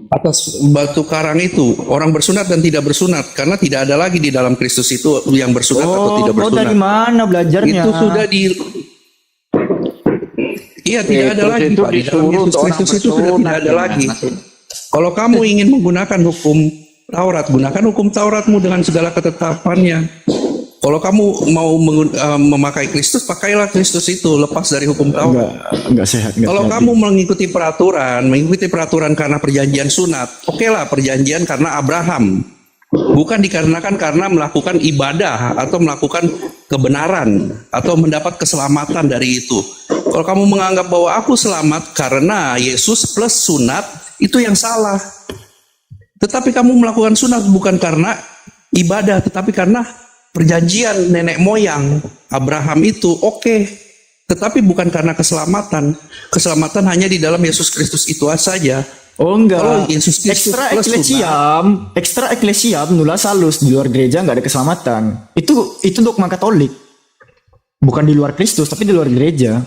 Atas batu karang itu orang bersunat dan tidak bersunat karena tidak ada lagi di dalam Kristus itu yang bersunat atau tidak kau bersunat. dari mana belajarnya? Itu sudah di Iya, tidak ada Petrus lagi itu Pak. Di dalam disuruh Yesus untuk orang Kristus itu sudah bersunat, tidak ada gimana lagi. sih? Kalau kamu ingin menggunakan hukum Taurat, gunakan hukum Tauratmu dengan segala ketetapannya. Kalau kamu mau memakai Kristus, pakailah Kristus itu, lepas dari hukum Taurat. Enggak sehat. Enggak Kalau sehat. kamu mengikuti peraturan karena perjanjian sunat, okelah perjanjian karena Abraham. Bukan dikarenakan karena melakukan ibadah atau melakukan kebenaran atau mendapat keselamatan dari itu. Kalau kamu menganggap bahwa aku selamat karena Yesus plus sunat, itu yang salah. Tetapi kamu melakukan sunat bukan karena ibadah, tetapi karena perjanjian nenek moyang Abraham itu oke. Tetapi bukan karena keselamatan. Keselamatan hanya di dalam Yesus Kristus itu saja. Oh enggak. Kalau Yesus Kristus Ekstra plus eklesiam nula salus di luar gereja nggak ada keselamatan. Itu dogma Katolik. Bukan di luar Kristus tapi di luar gereja.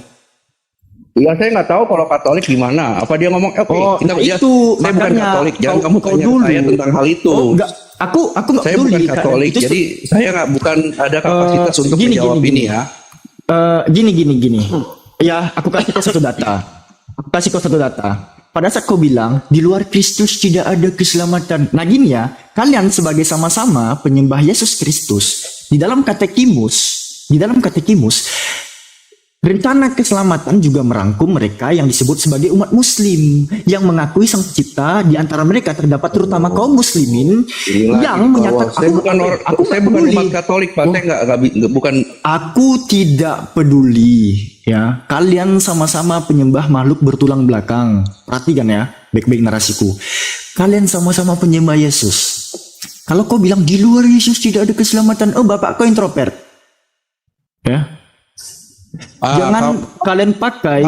Ya saya nggak tahu kalau Katolik gimana. Apa dia ngomong oke kita nah dia, itu saya bukan makanya Katolik. Jangan kamu kau tanya dulu. saya tentang hal itu. Oh, enggak. Aku nggak Saya peduli. bukan Kak. Katolik, Itu jadi saya nggak bukan ada kapasitas untuk menjawab ini ya. Gini. Ya, aku kasih kau satu data. Pada saat kau bilang di luar Kristus tidak ada keselamatan. Nah gini ya, kalian sebagai sama-sama penyembah Yesus Kristus di dalam katekimus, rencana keselamatan juga merangkum mereka yang disebut sebagai umat Muslim yang mengakui Sang Pencipta. Di antara mereka terdapat terutama kaum Muslimin yang menyatakan saya bukan umat Katolik, Pak. Saya bukan. Aku tidak peduli ya. Kalian sama-sama penyembah makhluk bertulang belakang. Perhatikan ya, baik-baik narasiku. Kalian sama-sama penyembah Yesus. Kalau kau bilang di luar Yesus tidak ada keselamatan, oh bapak kau introvert. Ya. Jangan kalian pakai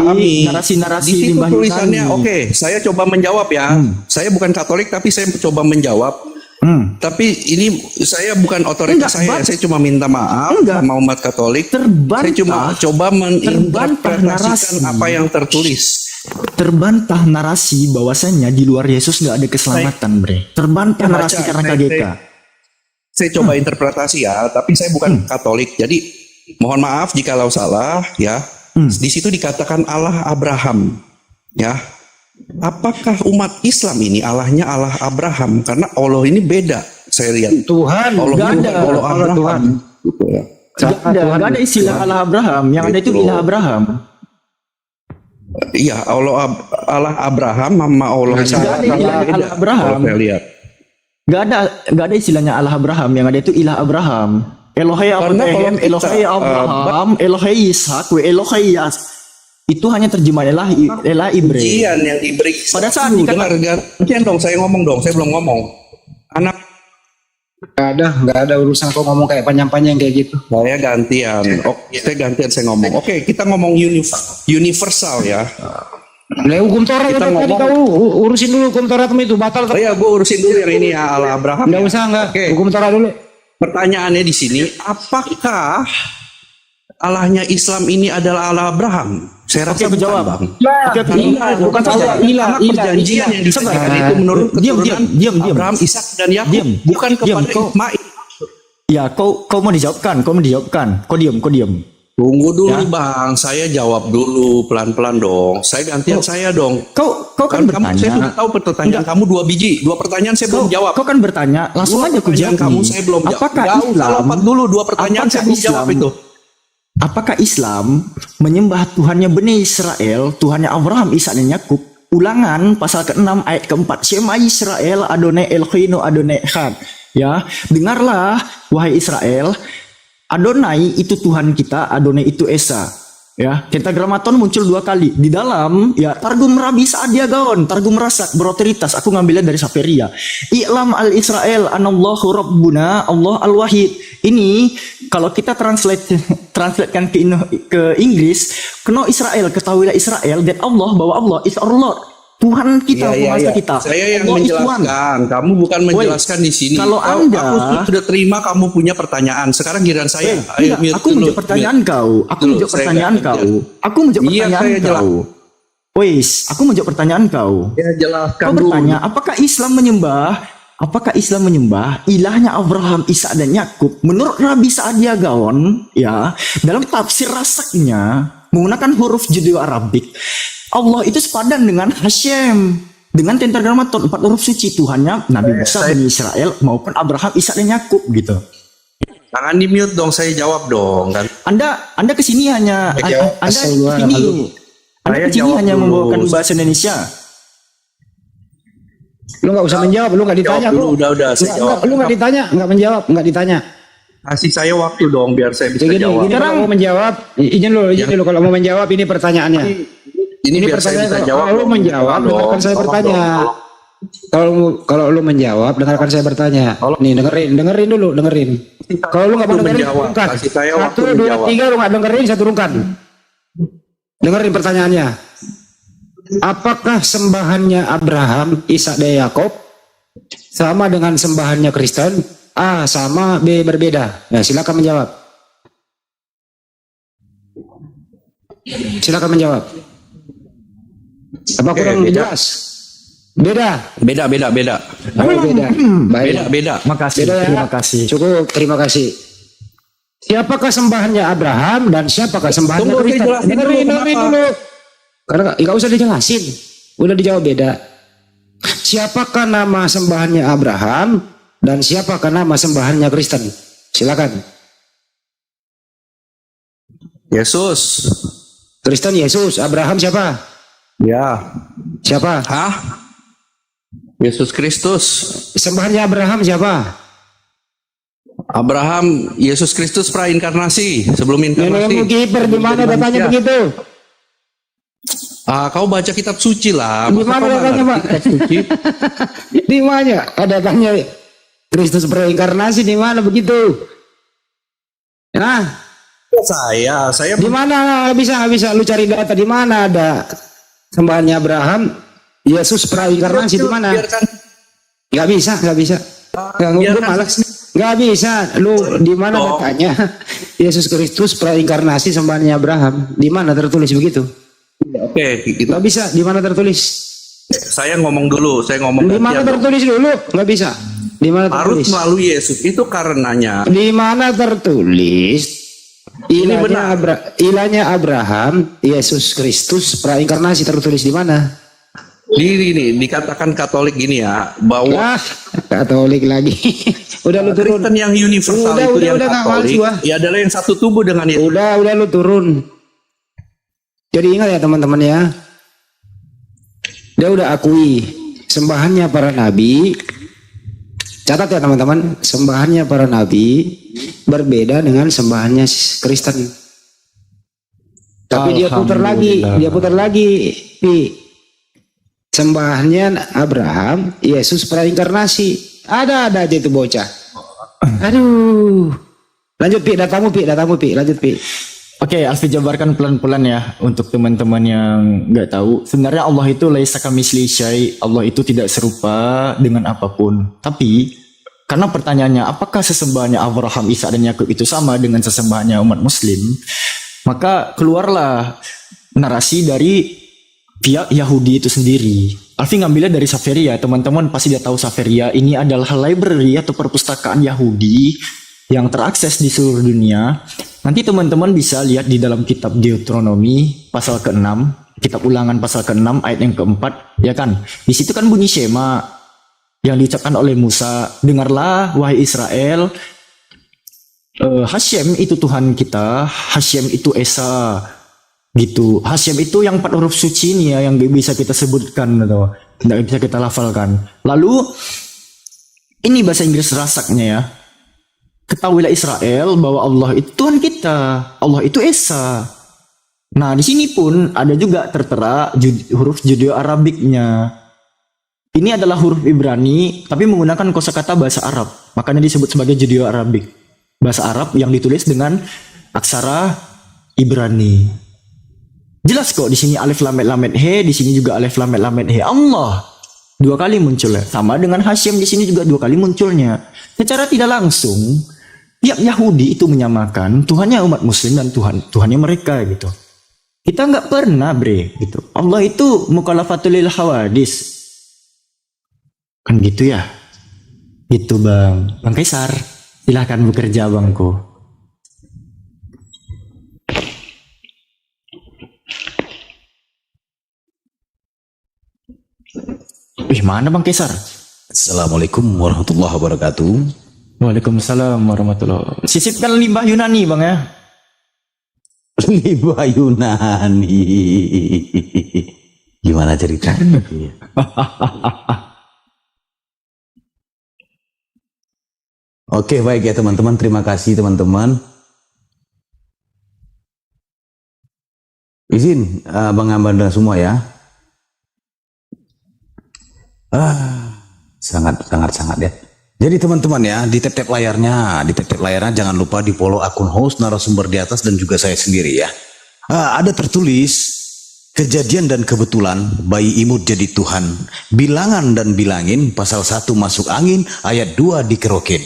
narasi-narasi di situ limbah tulisannya. Yunani. Oke, saya coba menjawab ya. Saya bukan Katolik tapi saya coba menjawab. Tapi ini saya bukan otoritas saya cuma minta maaf sama umat Katolik. Saya cuma coba menginterpretasikan apa yang tertulis. Terbantah narasi bahwasannya di luar Yesus nggak ada keselamatan, bre. Terbantah narasi karena KGK. Saya coba interpretasi ya, tapi saya bukan Katolik. Jadi mohon maaf jikalau salah ya. Di situ dikatakan Allah Abraham, ya. Apakah umat Islam ini Allahnya Allah Abraham? Karena Allah ini beda. Saya lihat Tuhan, Allah nggak ini ada. bukan Allah Abraham. Tuhan. Gitu ya. Nggak ada istilah Allah Abraham. Yang ada itu Gitu. ilah Abraham. Iya, Allah Abraham sama Allah Nggak ada istilahnya Allah Abraham. Kalau saya lihat. Nggak ada istilahnya Allah Abraham. Yang ada itu ilah Abraham. Elohai Karena kalau Abraham, kita, Elohai Abraham, Elohai Ishak, Elohai Yas. Itu hanya terjemahan elah Ibre. Ujian yang diberi. Pada saat dengar, gantian dong, saya ngomong dong, saya belum ngomong. Anak Nggak ada urusan kau ngomong kayak panjang-panjang kayak gitu. saya gantian. Saya gantian saya ngomong. Oke, kita ngomong universal ya. Lah hukum Taurat Kita tadi ngomong- kau urusin dulu hukum Tauratmu itu batal. Oh ya, gue urusin dulu yang ini ya, Allah Abraham. Nggak ya. usah nggak. Oke. Hukum Taurat dulu. Pertanyaannya di sini, apakah Allahnya Islam ini adalah Allah Abraham? Saya rasa Oke, aku bukan, jawab. Bang. Bukan saja. Karena perjanjian yang disebutkan itu menurut Diam. Abraham, Ishak dan Yakub, Diam. bukan Diam, kepada kau- Ismail. Ya, kau mau dijawabkan. Kau diam. Tunggu dulu Ya. Bang, saya jawab dulu pelan-pelan dong. Saya gantian saya dong. Kau kan Kamu, saya sudah bertanya. tahu pertanyaan kamu dua pertanyaan saya belum jawab. Kau kan bertanya, langsung Dua aja aku pertanyaan jawab. kamu nih. saya belum jawab. Apakah Nggak usah Islam? lompat dulu dua pertanyaan saya belum jawab itu. Apakah Islam menyembah Tuhannya Bani Israel, Tuhannya Abraham, Ishak dan Yakub? Ulangan pasal ke-6 ayat ke-4. Shema Israel Adonai Eloheinu Adonai Echad. Ya, dengarlah wahai Israel, Adonai itu Tuhan kita, Adonai itu Esa. Ya, Tetragrammaton muncul 2 kali di dalam ya Targum Rabi Sa'dia Gaon, Targum Rasak berotoritas. Aku ngambilnya dari Saferia. I'lam al Israel anallahu rabbuna Allah al wahid. Ini kalau kita translatekan ke Inggris, keno Israel, ketahuilah Israel that Allah, bahwa Allah is our Lord. Tuhan kita, penguasa kita. Saya yang Allah is Tuhan. menjelaskan, kamu bukan menjelaskan di sini. Kalau Anda aku sudah terima kamu punya pertanyaan. Sekarang giliran saya. Ayo, Tidak, aku menjawab pertanyaan kau. Aku menjawab pertanyaan kau. Aku menjawab pertanyaan kau. Wes, aku menjawab pertanyaan kau. Ya, jelaskan Kau bertanya, apakah Islam menyembah ilahnya Abraham, Ishak dan Yakub? Menurut Rabi Sa'dia Gaon, ya, dalam tafsir rasaknya menggunakan huruf Judeo-Arabik, Allah itu sepadan dengan Hashem, dengan Tetragrammaton, 4 huruf suci Tuhannya Nabi Musa, Bani Israel maupun Abraham, Ishak dan Yakub gitu. Jangan di mute dong, saya jawab dong kan. Anda kesini hanya hanya membawakan bahasa Indonesia. Lu nggak usah menjawab, lu nggak ditanya. Jawab dulu, udah saya jawab. Lu nggak ditanya, nggak menjawab, nggak ditanya. Kasih saya waktu dong biar saya bisa jawab. Sekarang mau menjawab, izin dulu kalau mau menjawab ini pertanyaannya. Ini biar saya bisa jawab. Kalau lu menjawab, dengarkan saya bertanya. Kalau lu menjawab, dengarkan saya bertanya. Nih dengerin dulu. Kalau lu nggak mau dengerin, rungkan. 1, 2, 3 lu nggak dengerin, saya turunkan. Dengerin pertanyaannya. Apakah sembahannya Abraham, Ishak dan Yakub sama dengan sembahannya Kristen? A sama, B berbeda. Ya, silakan menjawab. Silakan menjawab. Apa kurang jelas? Beda. Beda. Oh, beda. Baik. Beda. Makasih, Beda ya? terima kasih. Cukup, terima kasih. Siapakah sembahannya Abraham dan siapakah sembahannya Tunggu, Kristen? dijelasin Dengerin dulu, kenapa? dulu. Karena nggak usah dijelasin, udah dijawab beda. Siapakah nama sembahannya Abraham dan siapakah nama sembahannya Kristen? Silakan. Yesus. Kristen Yesus, Abraham siapa? Ya. Siapa? Hah? Yesus Kristus. Sembahannya Abraham siapa? Abraham, Yesus Kristus prainkarnasi sebelum Yang inkarnasi. kiper di mana datanya begitu? Kau baca kitab suci lah. Di mana datanya, Pak? Kitab suci. Di mana? Ada tanya Kristus berinkarnasi di mana begitu? Nah, Saya di mana? Nggak bisa. Lu cari data di mana ada sembahannya Abraham, Yesus berinkarnasi di mana? Nggak bisa. Nggak malas. Nggak bisa. Lu di mana datanya? Yesus Kristus berinkarnasi sembahannya Abraham. Di mana tertulis begitu? Oke, kita Nggak bisa. Di mana tertulis? saya ngomong dulu, saya ngomong Di mana gantian dong. tertulis dulu? Nggak bisa. Di mana Harus tertulis? melalui Yesus. Itu karenanya. Di mana tertulis? Ilahnya Abraham, Yesus Kristus prainkarnasi tertulis di mana? Ini dikatakan Katolik gini ya, bahwa Katolik lagi. Udah lu turun. Kristen yang universal itu yang nggak Katolik, males gua. ya adalah yang satu tubuh dengan Yesus. Udah lu turun. Jadi ingat ya teman-teman ya. Dia udah akui sembahannya para nabi. Catat ya teman-teman, sembahannya para nabi berbeda dengan sembahannya Kristen. Tapi dia putar lagi, Pi. Sembahannya Abraham, Yesus prainkarnasi. Ada aja itu bocah. Aduh. Lanjut Pi, datamu Pi, lanjut Pi. Oke, Alfi jabarkan pelan-pelan ya untuk teman-teman yang nggak tahu. Sebenarnya Allah itu laisa kamitslihi syai'. Allah itu tidak serupa dengan apapun. Tapi karena pertanyaannya apakah sesembahannya Abraham, Ishak dan Yakub itu sama dengan sesembahannya umat Muslim? Maka keluarlah narasi dari pihak Yahudi itu sendiri. Alfi ngambilnya dari Saferia. Teman-teman pasti dia tahu Saferia. Ini adalah library atau perpustakaan Yahudi yang terakses di seluruh dunia. Nanti teman-teman bisa lihat di dalam kitab Deuteronomi pasal ke-6, kitab Ulangan pasal ke-6 ayat yang ke-4, ya kan? Di situ kan bunyi Shema yang diucapkan oleh Musa, dengarlah wahai Israel, Hashem itu Tuhan kita, Hashem itu Esa, gitu. Hashem itu yang 4 huruf suci ini ya, yang bisa kita sebutkan atau tidak bisa kita lafalkan. Lalu ini bahasa Inggris rasaknya ya. Ketahuilah Israel bahwa Allah itu Tuhan kita, Allah itu Esa. Nah, di sini pun ada juga tertera huruf Judeo-Arabiknya. Ini adalah huruf Ibrani, tapi menggunakan kosakata bahasa Arab. Makanya disebut sebagai Judeo-Arabik. Bahasa Arab yang ditulis dengan aksara Ibrani. Jelas kok di sini alif lam lamet he, di sini juga alif lam lamet he. Allah 2 kali munculnya. Sama dengan Hasyim di sini juga 2 kali munculnya. Secara tidak langsung, tiap Yahudi itu menyamakan Tuhannya umat Muslim dan Tuhannya mereka gitu. Kita nggak pernah gitu. Allah itu mukhalafatul lil hawadis. Kan gitu ya. Gitu Bang Kaisar. Silahkan bekerja Bangku. Mana Bang Kaisar? Assalamualaikum warahmatullahi wabarakatuh. Waalaikumsalam warahmatullahi wabarakatuh. Sisipkan limbah Yunani Bang ya. Limbah Yunani. Gimana ceritanya? Oke, baik ya teman-teman. Terima kasih teman-teman. Izin Bang Ambanda semua ya. Sangat ya. Jadi teman-teman ya, di tap-tap layarnya jangan lupa di follow akun host narasumber di atas dan juga saya sendiri ya. Ada tertulis kejadian dan kebetulan bayi imut jadi Tuhan. Bilangan dan bilangin pasal 1 masuk angin, ayat 2 dikerokin.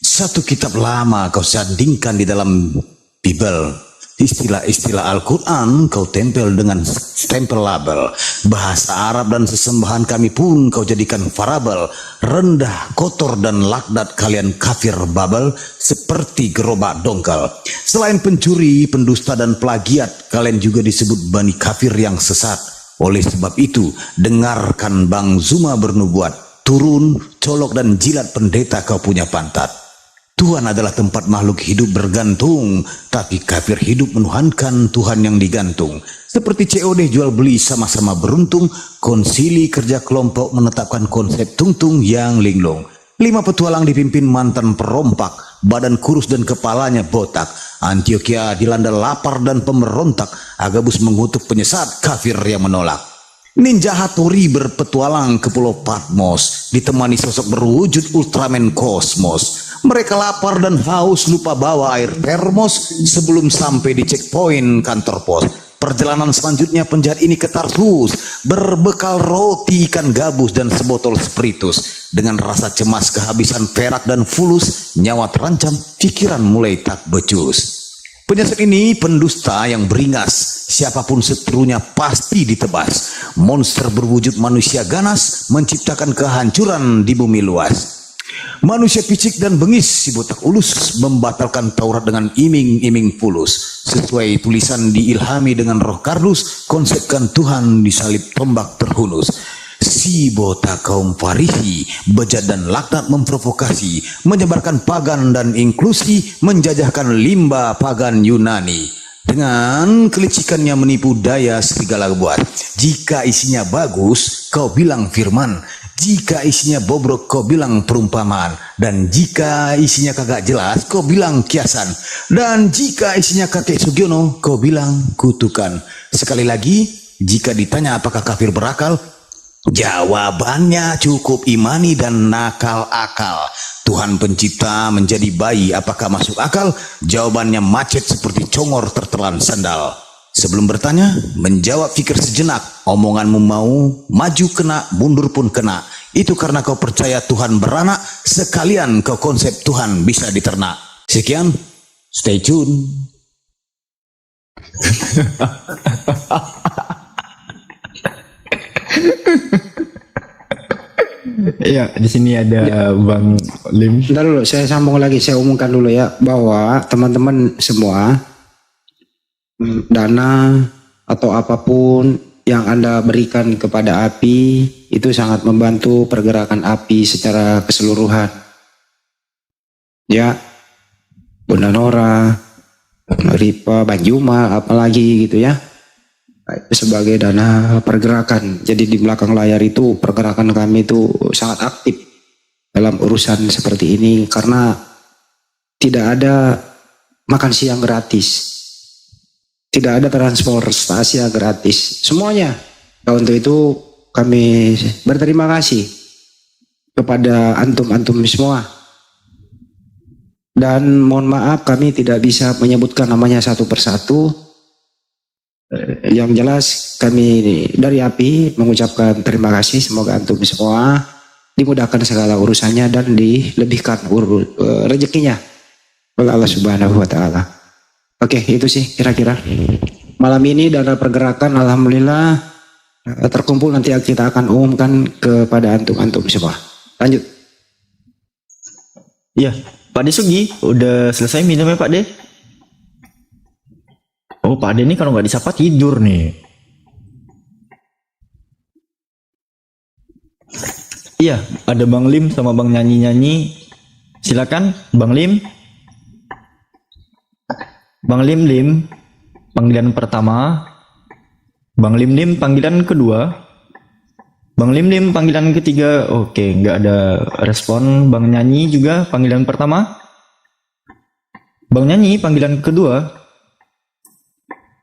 Satu kitab lama kau sandingkan di dalam Bible. Istilah-istilah Al-Quran kau tempel dengan stempel label. Bahasa Arab dan sesembahan kami pun kau jadikan varabel. Rendah, kotor dan laknat kalian kafir babel seperti gerobak dongkal. Selain pencuri, pendusta dan plagiat, kalian juga disebut bani kafir yang sesat. Oleh sebab itu, dengarkan Bang Zuma bernubuat. Turun, colok dan jilat pendeta kau punya pantat. Tuhan adalah tempat makhluk hidup bergantung, tapi kafir hidup menuhankan Tuhan yang digantung. Seperti COD jual beli sama-sama beruntung, konsili kerja kelompok menetapkan konsep tungtung yang linglung. 5 petualang dipimpin mantan perompak, badan kurus dan kepalanya botak. Antioquia dilanda lapar dan pemberontak, Agabus mengutuk penyesat kafir yang menolak. Ninja Hattori berpetualang ke Pulau Patmos, ditemani sosok berwujud Ultraman Kosmos. Mereka lapar dan haus lupa bawa air termos sebelum sampai di checkpoint kantor pos. Perjalanan selanjutnya penjahat ini ke Tarsus, berbekal roti ikan gabus dan sebotol spiritus. Dengan rasa cemas kehabisan perak dan fulus, nyawa terancam, pikiran mulai tak becus. Penyesat ini pendusta yang beringas, siapapun seterunya pasti ditebas. Monster berwujud manusia ganas, menciptakan kehancuran di bumi luas. Manusia picik dan bengis si botak ulus, membatalkan Taurat dengan iming-iming fulus. Sesuai tulisan diilhami dengan roh kardus, konsepkan Tuhan disalib tombak terhunus. Si botak kaum Farisi, bejat dan laknat memprovokasi, menyebarkan pagan dan inklusi, menjajahkan limbah pagan Yunani. Dengan kelicikannya menipu daya segala buat. Jika isinya bagus, kau bilang firman. Jika isinya bobrok, kau bilang perumpamaan. Dan jika isinya kagak jelas, kau bilang kiasan. Dan jika isinya kakek Sugiono, kau bilang kutukan. Sekali lagi, jika ditanya apakah kafir berakal, jawabannya cukup imani dan nakal akal. Tuhan pencipta menjadi bayi, apakah masuk akal? Jawabannya macet seperti congor tertelan sandal. Sebelum bertanya, menjawab pikir sejenak. Omonganmu mau, maju kena, mundur pun kena. Itu karena kau percaya Tuhan beranak, sekalian kau konsep Tuhan bisa diternak. Sekian, stay tune. Ya, di sini ada Bang Lim. Bentar dulu, saya sambung lagi, saya umumkan dulu ya, bahwa teman-teman semua, dana atau apapun yang Anda berikan kepada api itu sangat membantu pergerakan api secara keseluruhan. Ya, Bunda Nora, Ripa, Bang Juma, apalagi gitu ya. Itu sebagai dana pergerakan. Jadi di belakang layar itu pergerakan kami itu sangat aktif dalam urusan seperti ini karena tidak ada makan siang gratis. tidak ada transportasi yang gratis. Semuanya. Nah, untuk itu kami berterima kasih kepada antum-antum semua. Dan mohon maaf kami tidak bisa menyebutkan namanya satu persatu. Yang jelas kami dari API mengucapkan terima kasih. Semoga antum semua dimudahkan segala urusannya dan dilebihkan rezekinya oleh Allah Subhanahu wa taala. Oke, itu sih kira-kira. Malam ini dana pergerakan alhamdulillah terkumpul, nanti kita akan umumkan kepada antum-antum semua. Lanjut. Iya, Pak De Sugi, udah selesai minumnya Pak De? Oh, Pak De ini kalau nggak disapa tidur nih. Iya, ada Bang Lim sama Bang Nyanyi-Nyanyi. Silakan, Bang Lim. Bang Lim, panggilan pertama. Bang Lim, panggilan kedua. Bang Lim, panggilan ketiga. Oke, nggak ada respon. Bang Nyanyi juga panggilan pertama. Bang Nyanyi panggilan kedua.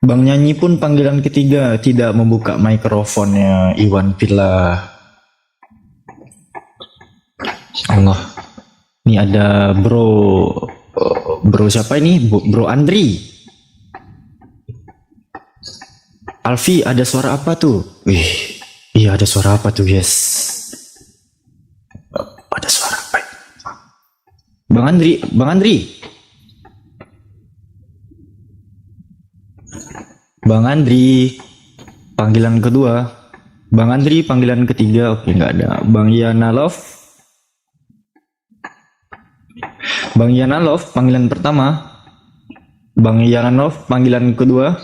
Bang Nyanyi pun panggilan ketiga. Tidak membuka mikrofonnya. Iwan Villa. Allah. Ini ada bro siapa ini? Bro Andri. Alfi, ada suara apa tuh? Wih, iya ada suara apa tuh, guys? Ada suara apa? Bang Andri. Bang Andri, panggilan kedua. Bang Andri, panggilan ketiga. Oke, nggak ada. Bang Yana Love, panggilan pertama. Bang Yana Love, panggilan kedua.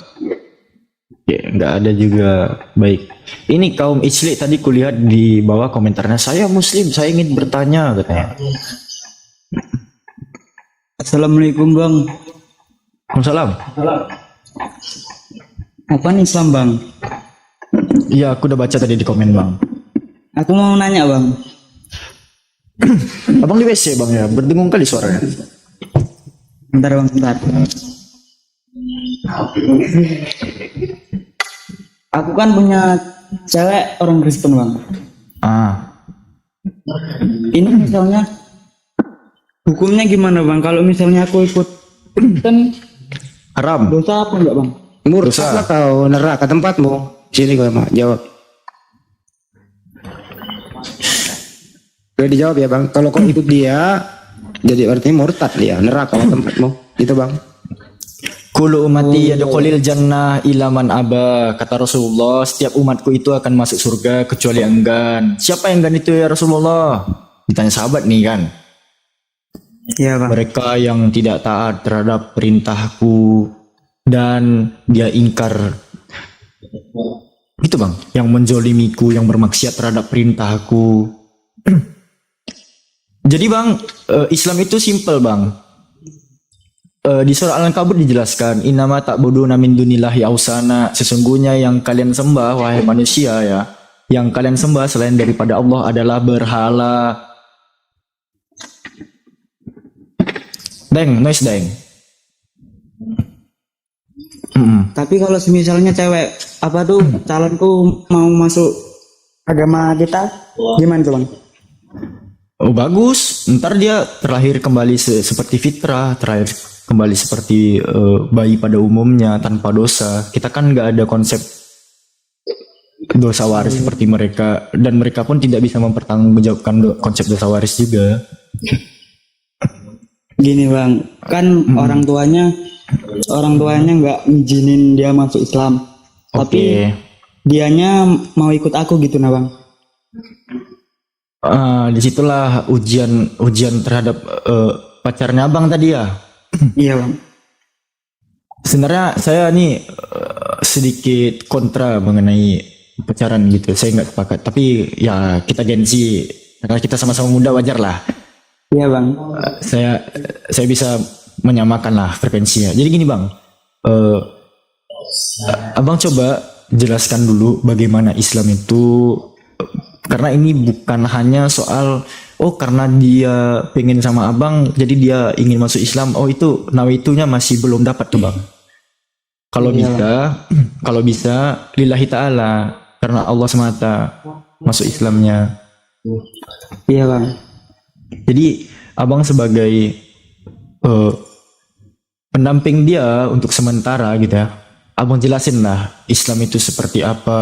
Ya, nggak ada juga. Baik. Ini kaum Islik tadi kulihat di bawah komentarnya. Saya Muslim, saya ingin bertanya, katanya. Assalamualaikum Bang. Waalaikumsalam. Apaan Islam Bang? Iya, aku udah baca tadi di komen Bang. Aku mau nanya Bang. Abang di WC Bang ya, berdengung kali suaranya. Bentar Bang, bentar. Aku kan punya cewek orang Kristen Bang. Ini misalnya hukumnya gimana Bang? Kalau misalnya aku ikut Kristen, Haram. dosa apa enggak Bang? Murtad atau neraka tempatmu? Sini gue mau jawab. Boleh dijawab ya Bang. Kalau kau ikut dia, jadi artinya murtad dia, neraka tempatmu. Gitu Bang. Kullu ummati yadkhulul jannah illa man aba. Kata Rasulullah, setiap umatku itu akan masuk surga kecuali enggan. Siapa yang enggan itu ya Rasulullah? Ditanya sahabat nih kan. Iya Bang. Mereka yang tidak taat terhadap perintahku dan dia ingkar. Gitu Bang, yang menzolimiku, yang bermaksiat terhadap perintahku. Jadi Bang, Islam itu simple Bang. Di surah Al-Ankabut dijelaskan, innama ta'buduna min dunillahi ausana, sesungguhnya yang kalian sembah wahai manusia ya, yang kalian sembah selain daripada Allah adalah berhala. Noise deng. Tapi kalau misalnya cewek apa tuh calonku mau masuk agama kita, gimana tuh Bang? Oh bagus, ntar dia terlahir kembali seperti fitrah, terlahir kembali seperti bayi pada umumnya tanpa dosa. Kita kan nggak ada konsep dosa waris seperti mereka, dan mereka pun tidak bisa mempertanggungjawabkan konsep dosa waris juga. Gini Bang, kan orang tuanya nggak ngizinin dia masuk Islam, tapi dianya mau ikut aku gitu nah Bang. Disitulah ujian terhadap pacarnya Abang tadi ya. Iya Bang. Sebenarnya saya nih sedikit kontra mengenai pacaran gitu. Saya nggak sepakat. Tapi ya kita gengsi, karena kita sama-sama muda, wajar lah. Iya Bang. Saya bisa menyamakan lah frekuensinya. Jadi gini Bang, Abang coba jelaskan dulu bagaimana Islam itu. Karena ini bukan hanya soal karena dia pengen sama Abang jadi dia ingin masuk Islam. Itu nawaitunya masih belum dapat tuh Bang. Kalau bisa lillahi ta'ala, karena Allah semata masuk Islamnya. Iya bang. Jadi abang sebagai pendamping dia untuk sementara gitu ya, abang jelasin lah Islam itu seperti apa.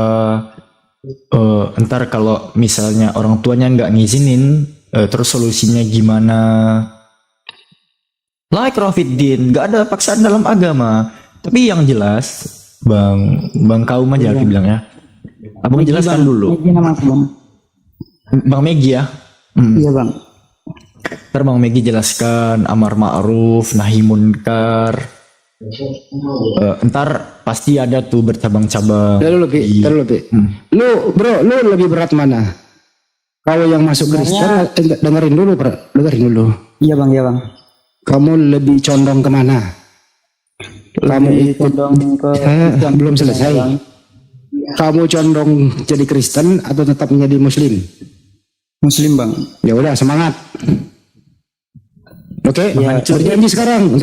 Ntar kalau misalnya orang tuanya nggak ngizinin, terus solusinya gimana. Like Rafiddin, nggak ada paksaan dalam agama. Tapi yang jelas, Bang Kaum aja aku bilang ya. Abang jelaskan dulu. Megi nama aku bang. Bang Megi ya. Iya bang. Ntar Bang Megi jelaskan amar ma'ruf, nahi munkar. Ntar pasti ada tuh bercabang-cabang. Lu lebih berat mana? Kau yang masuk Kristen, dengerin dulu. Iya bang. Kamu lebih condong kemana? Kamu ikut condong ke belum selesai. Kamu condong jadi Kristen atau tetap menjadi Muslim? Muslim bang. Ya udah, semangat. Oke, berjanji sekarang.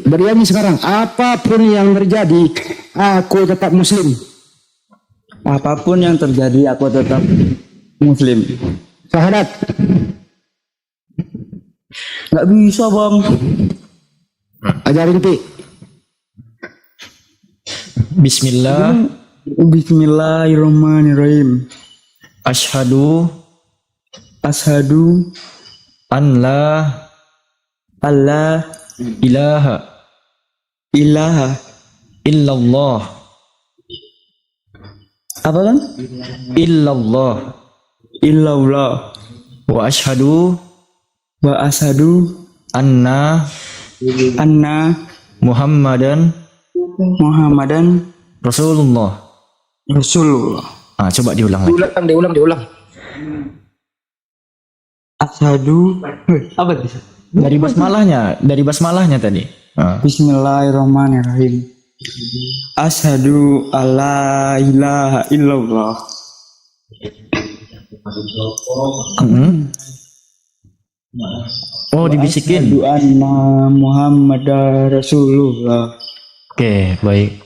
Berjanji sekarang. Apapun yang terjadi, aku tetap Muslim. Apapun yang terjadi aku tetap Muslim. Syahadat. Nggak bisa bang. Ajarin Pi. Bismillahirrahmanirrahim. Ashhadu an la Allah ilaha illallah. Apa kan? Illallah. Wa ashhadu anna Muhammadan Rasulullah. Coba diulang lagi. Diulang. Asyhadu. Apa itu? Dari basmalahnya tadi. Bismillahirrahmanirrahim. Asyhadu alla ilaha illallah. Oh, dibisikin. Asyhadu anna Muhammadar Rasulullah. Oke, baik.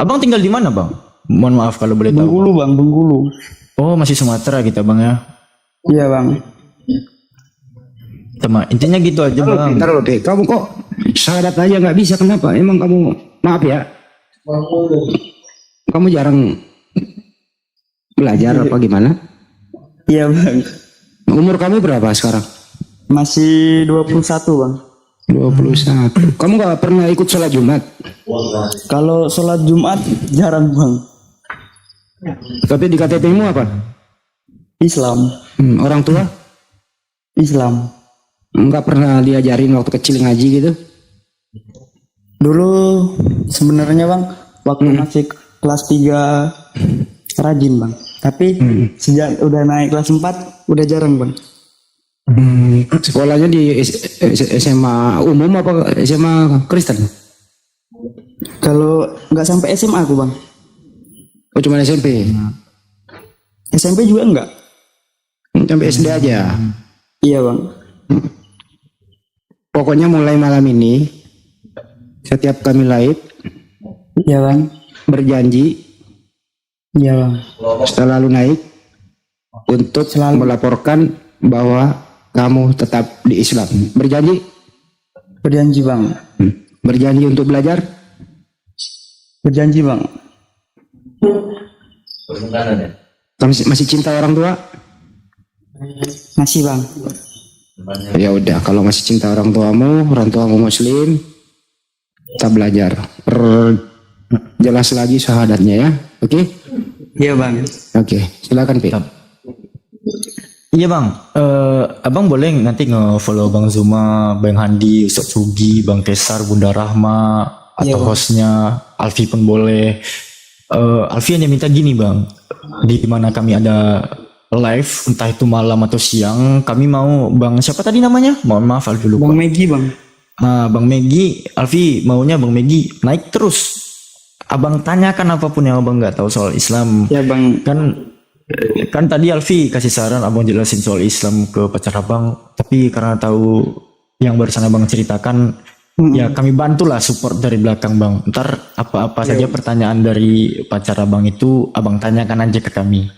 Abang tinggal di mana, Bang? Mohon maaf kalau boleh tahu. Bengkulu, Bang, Bengkulu. Oh, masih Sumatera kita, Bang ya. Iya, Bang. Teman, intinya gitu aja, Bang. Bentar, kamu kok syahadat aja nggak bisa, kenapa? Emang kamu, maaf ya, kamu jarang belajar apa gimana? Iya, Bang. Umur kamu berapa sekarang? Masih 21, Bang. 21. Kamu nggak pernah ikut sholat Jumat? Kalau sholat Jumat jarang, Bang. Tapi di KTP-mu apa? Islam. Orang tua? Islam. Nggak pernah diajarin waktu kecil ngaji gitu? Dulu sebenarnya, Bang, waktu masih kelas 3 rajin, Bang. Tapi sejak udah naik kelas 4 udah jarang, Bang. Sekolahnya di SMA umum apa SMA Kristen? Kalau nggak sampai SMA aku, Bang. Oh, cuma SMP? SMP juga enggak. Sampai SD aja? Iya, Bang. Pokoknya mulai malam ini setiap kami live, Iya, Bang. berjanji Iya, Bang. selalu naik untuk melaporkan bahwa kamu tetap di Islam. Berjanji? Berjanji, Bang. Berjanji untuk belajar? Berjanji, Bang. Kamu masih cinta orang tua? Masih, Bang. Ya udah, kalau masih cinta orang tuamu Muslim, kita belajar. Jelas lagi syahadatnya ya, oke? Iya, Bang. Oke, silakan Pi. Iya, Bang. Abang boleh nanti nge-follow Bang Zuma, Bang Handi, Ustaz Sugi, Bang Kesar, Bunda Rahma, atau hostnya Alfi pun boleh. Alfi hanya minta gini, Bang. Di mana kami ada live, entah itu malam atau siang, kami mau Bang siapa tadi namanya? Mohon maaf, Alfi lupa. Bang Megi, Bang. Bang Megi, Alfi maunya Bang Megi naik terus. Abang tanyakan apapun yang abang nggak tahu soal Islam. Ya, Bang. Kan tadi Alfi kasih saran abang jelasin soal Islam ke pacar abang, tapi karena tahu yang barusan abang ceritakan, Ya kami bantulah support dari belakang bang. Ntar apa-apa saja pertanyaan dari pacar abang itu abang tanyakan aja ke kami.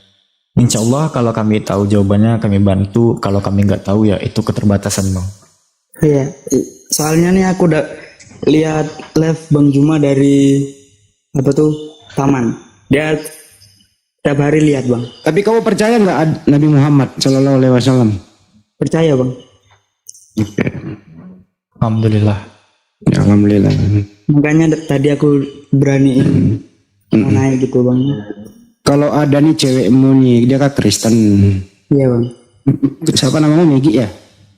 Insya Allah kalau kami tahu jawabannya kami bantu. Kalau kami nggak tahu ya itu keterbatasan bang. Iya, soalnya nih aku udah lihat live Bang Juma dari apa tuh taman. Dia tiap hari lihat bang. Tapi kamu percaya nggak Nabi Muhammad Shallallahu Alaihi Wasallam? Percaya bang. Alhamdulillah. Ya, alhamdulillah. Makanya tadi aku beraniin naik gitu bang. Kalau ada nih cewekmu nih, dia kan Kristen. Iya bang. Siapa namanya Megi ya?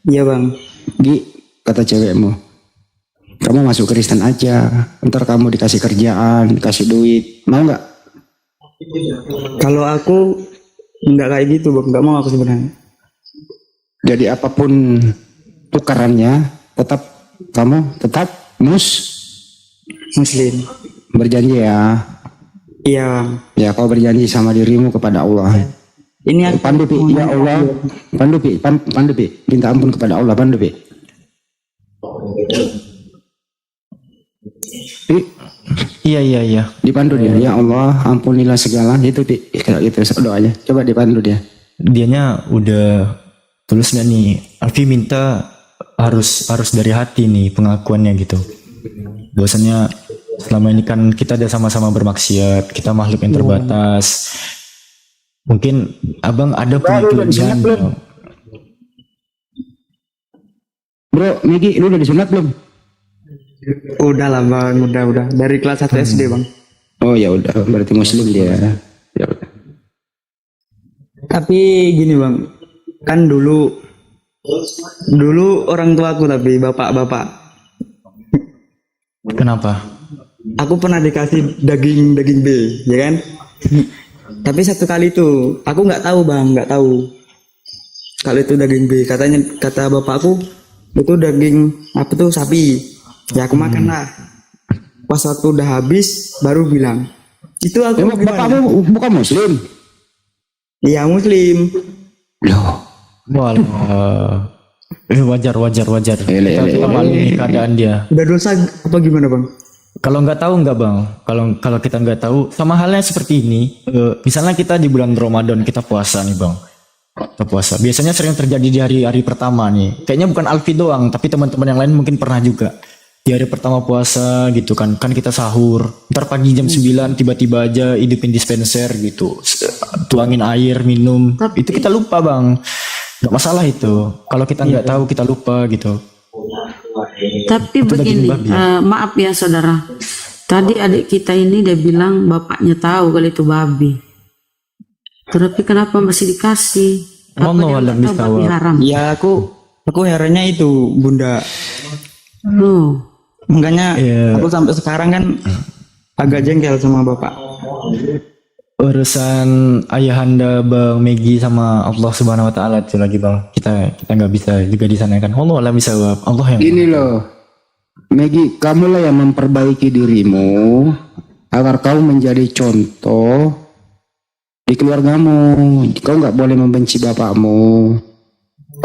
Iya bang. Gi, kata cewekmu, kamu masuk Kristen aja. Ntar kamu dikasih kerjaan, dikasih duit. Mau nggak? Kalau aku nggak kayak gitu bang. Nggak mau aku sebenarnya. Jadi apapun tukarannya, kamu tetap Muslim. berjanji ya. Iya bang. Ya kau berjanji sama dirimu kepada Allah. Ini aku Pandu Pi, ya Allah. Pandu Pi, minta ampun kepada Allah, Pandu Pi. Pi, Iya. dipandu dia. Ya Allah, ampunilah segala. Itu Pi, kayak gitu doanya. Coba dipandu dia. Dianya udah tulus nggak nih? Alfi minta harus dari hati nih pengakuannya gitu. Bahwasanya selama ini kan kita ada sama-sama bermaksiat, kita makhluk yang terbatas. Mungkin abang ada punya kelebihan. Bro, Megi, lu udah disunat belum? udah lah bang. Udah. Dari kelas 1 SD bang. Oh ya udah, berarti Muslim dia. Ya udah. Tapi gini bang. Kan dulu orang tuaku tapi bapak. Kenapa? Aku pernah dikasih daging B, ya kan? Tapi satu kali itu aku nggak tahu bang, nggak tahu kalau itu daging B. Kata bapakku itu daging apa tuh sapi. Ya aku makan lah. Pas waktu udah habis baru bilang itu aku Emang gimana? bapakmu bukan Muslim? Iya Muslim. Loh, Walah. Wajar. Ele. Kita maklumi keadaan dia. Udah dosa apa gimana bang? Kalau nggak tahu nggak bang. Kalau kita nggak tahu, sama halnya seperti ini. Misalnya kita di bulan Ramadan kita puasa nih bang. Kita puasa. Biasanya sering terjadi di hari-hari pertama nih. Kayaknya bukan Alfi doang, tapi teman-teman yang lain mungkin pernah juga. Di hari pertama puasa gitu kan kita sahur. Ntar pagi jam 9 tiba-tiba aja hidupin dispenser gitu. Tuangin air, minum. Itu kita lupa bang. Nggak masalah itu. Kalau kita nggak tahu kita lupa gitu. Tapi Itu begini, daging babi ya? maaf ya saudara. Tadi adik kita ini dia bilang bapaknya tahu kalau itu babi. Tapi kenapa masih dikasih? Apa Allah dia alam nggak tahu babi bisawab. haram? Ya aku herannya itu bunda. Loh, Makanya Iya. aku sampai sekarang kan agak jengkel sama bapak. Urusan ayahanda Bang Megi sama Allah Subhanahu Wa Taala itu lagi bang. Kita nggak bisa juga disanakan. Allah alam bisawab. Allah yang Gini loh, Megi, kamulah yang memperbaiki dirimu agar kau menjadi contoh di keluargamu. Kau nggak boleh membenci bapakmu.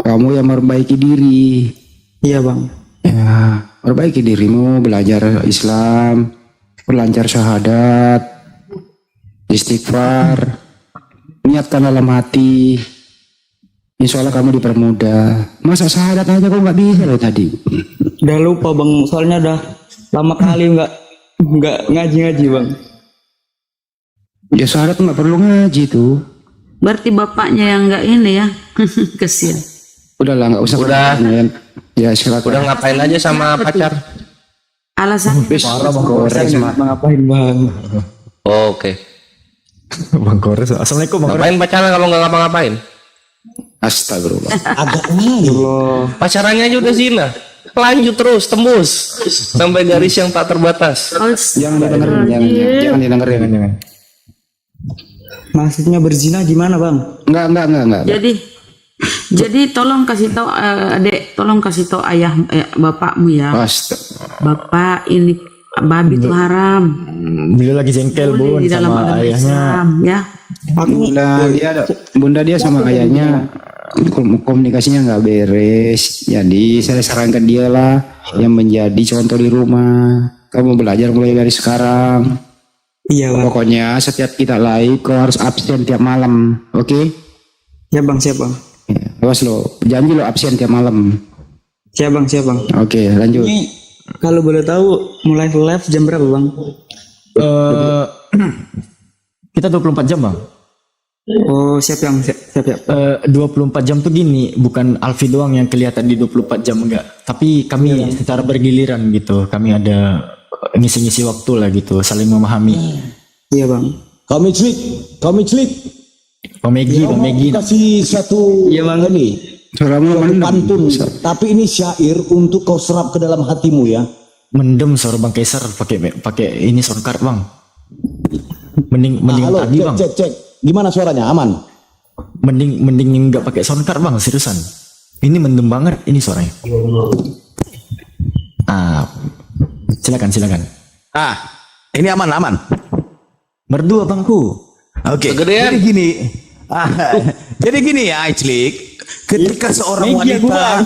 Kamu yang memperbaiki diri. Iya bang. Ya, perbaiki dirimu, belajar Islam, belajar syahadat, istighfar, niatkan dalam hati. Insya Allah kamu dipermudah. Masa syahadat aja kok nggak bisa loh tadi. Udah lupa bang, soalnya udah lama kali nggak ngaji bang. Ya syahadat nggak perlu ngaji tuh. berarti bapaknya yang nggak ini ya. Kesian. Udahlah nggak usah. Udah. Ya silakan. Udah ngapain aja sama pacar? Alasan Parah bang Kores mah. Ngapain bang? Oh, oke. Bang Kores. Assalamualaikum Bang Kores. Ngapain pacaran kalau nggak ngapa-ngapain? Astagfirullah. Pacarannya aja udah zina. Lanjut terus, tembus sampai garis yang tak terbatas. Jangan didengerin, jangan didengerin. Jangan. Maksudnya berzina gimana bang? Enggak. Jadi tolong kasih tahu adek, tolong kasih tahu ayah bapakmu ya. Astaga. Bapak ini babi itu haram. Beliau lagi jengkel Boleh bun di dalam sama agama ayahnya. Islam, ya. Bunda dia sama ayahnya komunikasinya nggak beres. Jadi saya sarankan dia lah yang menjadi contoh di rumah. Kamu belajar mulai dari sekarang. Iya bang. Pokoknya setiap kita live kau harus absen tiap malam, oke? Ya bang, siap bang. Ya, awas lo, janji lo absen tiap malam. Siap bang, siap bang. Oke, lanjut. Ini kalau boleh tahu mulai live jam berapa bang? Kita 24 jam bang. Oh siap yang siap. 24 jam tuh gini, bukan Alfi doang yang kelihatan di 24 jam enggak. Tapi kami secara bergiliran gitu. Kami ada ngisi-ngisi waktu lah gitu, saling memahami. Iya bang. Kami celik. Bang Megi. Kasih satu Iya bang. ini Suaramu pantun, tapi ini syair untuk kau serap ke dalam hatimu ya. Mendem suara Bang Kaisar pakai ini soundcard bang. Mending Halo, tadi bang. cek. Gimana suaranya? Aman? Mending nggak pakai soundcard bang, seriusan. Ini mendem banget ini suaranya. Silakan. Ini aman. Berdua bangku. Oke. Jadi gini ya, Iclik. Ketika seorang wanita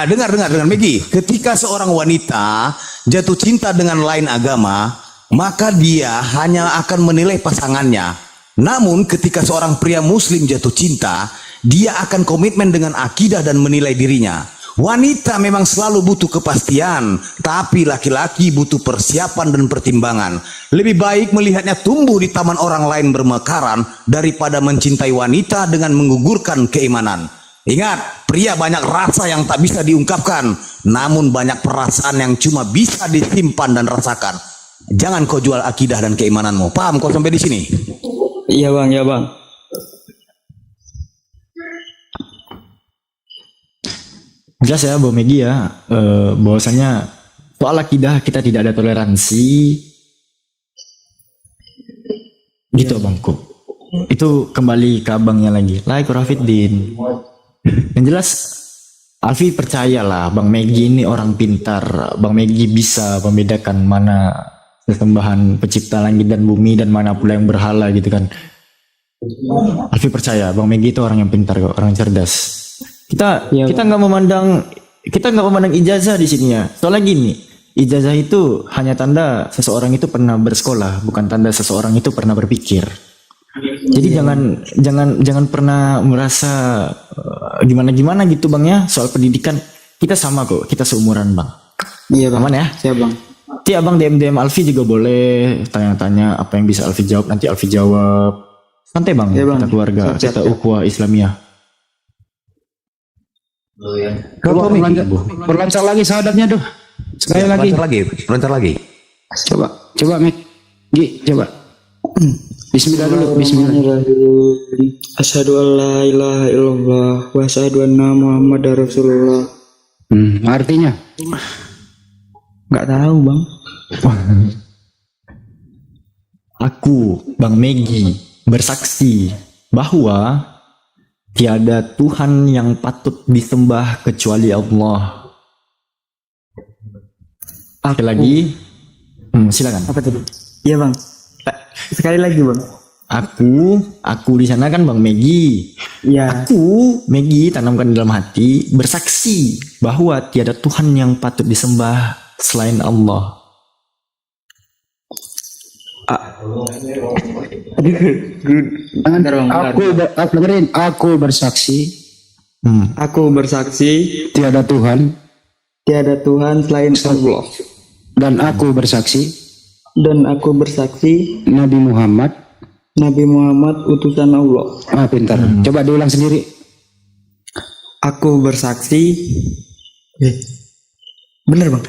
dengar Megi. Ketika seorang wanita jatuh cinta dengan lain agama, maka dia hanya akan menilai pasangannya. Namun ketika seorang pria muslim jatuh cinta, dia akan komitmen dengan akidah dan menilai dirinya. Wanita memang selalu butuh kepastian, tapi laki-laki butuh persiapan dan pertimbangan. Lebih baik melihatnya tumbuh di taman orang lain bermekaran daripada mencintai wanita dengan menggugurkan keimanan. Ingat, pria banyak rasa yang tak bisa diungkapkan, namun banyak perasaan yang cuma bisa disimpan dan rasakan. Jangan kau jual akidah dan keimananmu. Paham kau sampai di sini? Iya bang, ya bang. Jelas ya Bang Megi ya, bahwasanya soal akidah kita tidak ada toleransi. Gitu abangku. Itu kembali ke abangnya lagi. Like Rafiddin. Yang jelas Alfi percayalah Bang Megi ini orang pintar. Bang Megi bisa membedakan mana sesembahan pencipta langit dan bumi dan mana pula yang berhala gitu kan. Alfi percaya Bang Megi itu orang yang pintar kok, orang cerdas. Kita nggak memandang ijazah di sini ya. Soalnya gini, ijazah itu hanya tanda seseorang itu pernah bersekolah, bukan tanda seseorang itu pernah berpikir. Jadi jangan pernah merasa gimana gitu bang ya. Soal pendidikan kita sama kok, kita seumuran bang. Iya bang. Aman ya? Siap bang. Nanti abang DM Alfi juga boleh tanya-tanya apa yang bisa Alfi jawab. Nanti Alfi jawab. Santai bang, Ya, bang. kita keluarga, Siap. kita ukhuwah Islamiyah. Perlancar lagi sahadatnya tuh. Sekali lagi. Lancar lagi. Coba Mek. Coba. Bismillah dulu, bismillah. Asyhadu an la ilaha illallah wa asyhadu anna Muhammadar Rasulullah. Artinya? Nggak tahu bang. Aku, Bang Megi, bersaksi bahwa tiada Tuhan yang patut disembah kecuali Allah. Sekali lagi, silakan. Apa tadi? Iya bang. Sekali lagi bang. Aku di sana kan Bang Megi. Iya. Aku, Megi, tanamkan dalam hati, bersaksi bahwa tiada Tuhan yang patut disembah selain Allah. Aku bersaksi. Aku bersaksi Tiada Tuhan. Selain Allah. Dan aku bersaksi. Nabi Muhammad utusan Allah. Pintar. Coba diulang sendiri. Aku bersaksi. Bener bang.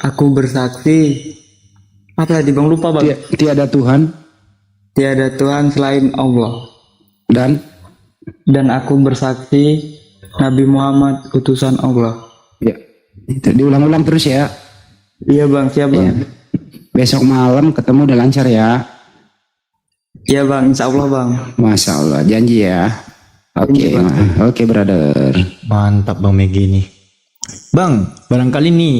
Aku bersaksi. Apa tadi bang, lupa bang. Tiada Tuhan. Selain Allah. Dan aku bersaksi Nabi Muhammad utusan Allah. ya, itu diulang-ulang terus ya. Iya bang, siap bang. Iya. Besok malam ketemu udah lancar ya. Iya bang, insya Allah bang. Masya Allah, janji ya. Oke, brother. Mantap Bang Megi ini. Bang, barangkali nih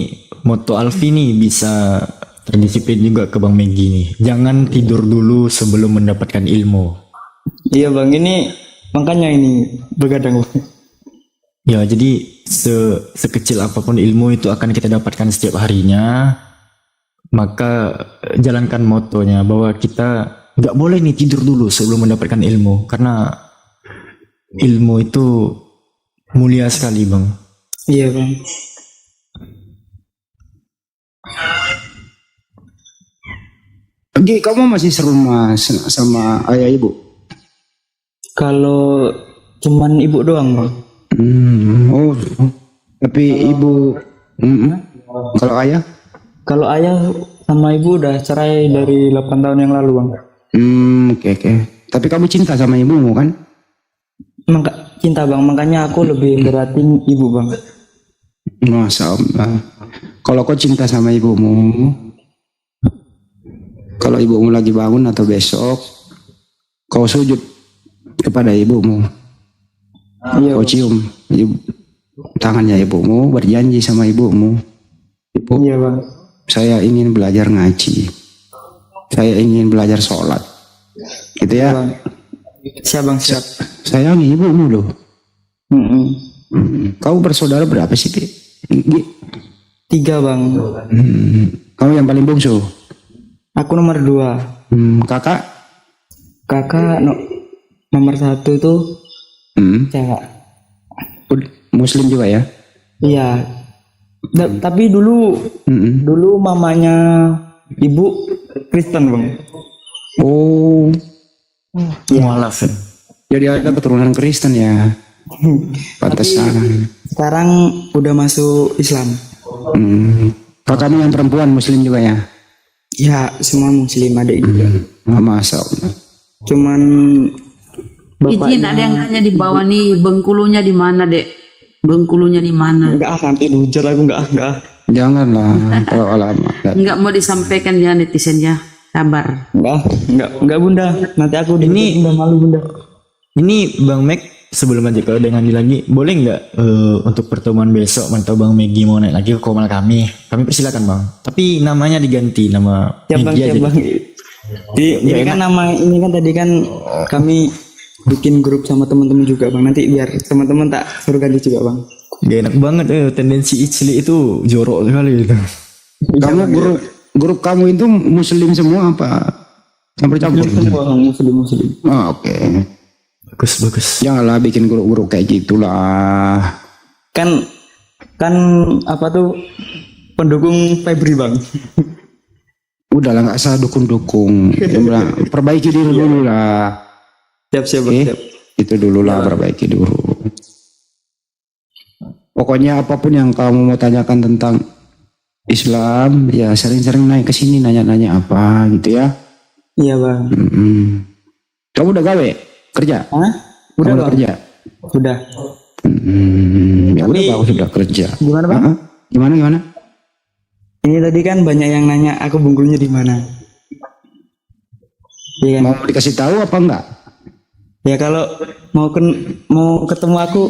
moto Alfi nih bisa terdisiplin juga ke Bang Megi nih. Jangan tidur dulu sebelum mendapatkan ilmu. Iya bang, ini Makanya ini begadang. Ya, jadi sekecil apapun ilmu itu akan kita dapatkan setiap harinya. Maka jalankan motonya bahwa kita nggak boleh nih tidur dulu sebelum mendapatkan ilmu, karena ilmu itu mulia sekali, Bang. Iya bang. Gi, kamu masih serumah sama ayah ibu? Kalau cuman ibu doang bang. Oh, tapi ibu, kalau ayah? Kalau ayah sama ibu udah cerai dari 8 tahun yang lalu bang. Oke. Tapi kamu cinta sama ibumu kan? Cinta bang, makanya aku lebih beratin ibu bang. Masya Allah. Kalau kau cinta sama ibumu, kalau ibumu lagi bangun atau besok, kau sujud kepada ibumu. Kau cium tangannya ibumu, berjanji sama ibumu. Ibu, Iya bang. saya ingin belajar ngaji. Saya ingin belajar sholat. Gitu ya. Bang. Siap bang, siap. Sayangi ibumu loh. Kau bersaudara berapa sih, Ki? 3 bang. Kamu yang paling bungsu? Aku nomor 2. Kakak? Kakak nomor 1 tuh cewek. Muslim juga ya? Iya. Tapi dulu mamanya ibu Kristen bang. Oh, Mualaf. jadi ada keturunan Kristen ya? Pantesan. Sekarang udah masuk Islam. Kakakmu yang perempuan Muslim juga ya? Ya semua Muslim adik juga. Masa Allah. Cuman Izin ada yang tanya di bawah nih, Bengkulunya di mana, Dek? Bengkulunya di mana? enggak nanti dihujat aku enggak. Janganlah kalau lama. Enggak mau disampaikan ya netizen ya. Sabar. Enggak bunda. Nanti aku Ini- udah malu bunda. Ini Bang Meg, sebelum lanjut ke dengan lagi, boleh nggak untuk pertemuan besok mantau Bang Megi mau naik lagi ke komal kami persilakan Bang. Tapi namanya diganti nama Siap bang, Megi siap aja. bang. Ini kan ini kan tadi kan kami bikin grup sama teman-teman juga bang. Nanti biar teman-teman tak suruh ganti juga bang. Gak enak banget tendensi Icli itu jorok sekali itu. Kamu grup kamu itu Muslim semua apa? Campur-campur. Semua bang, muslim. Oh, oke. Bagus. Janganlah bikin grup-grup kayak gitulah. Kan apa tuh pendukung Febri bang. Udahlah nggak usah dukung-dukung. Perbaiki diri dulu lah. Siap bang, Oke, siap. itu dulu lah, perbaiki dulu. Pokoknya apapun yang kamu mau tanyakan tentang Islam, ya sering-sering naik ke sini nanya-nanya apa gitu ya. Iya bang. Kamu udah gawe kerja? Hah? Udah Kamu bang. kerja? Udah. Ya udah bagus sudah kerja. Gimana bang? Gimana? Ini tadi kan banyak yang nanya aku Bengkulunya di mana. Iya kan? Mau dikasih tahu apa enggak? Ya kalau mau ketemu aku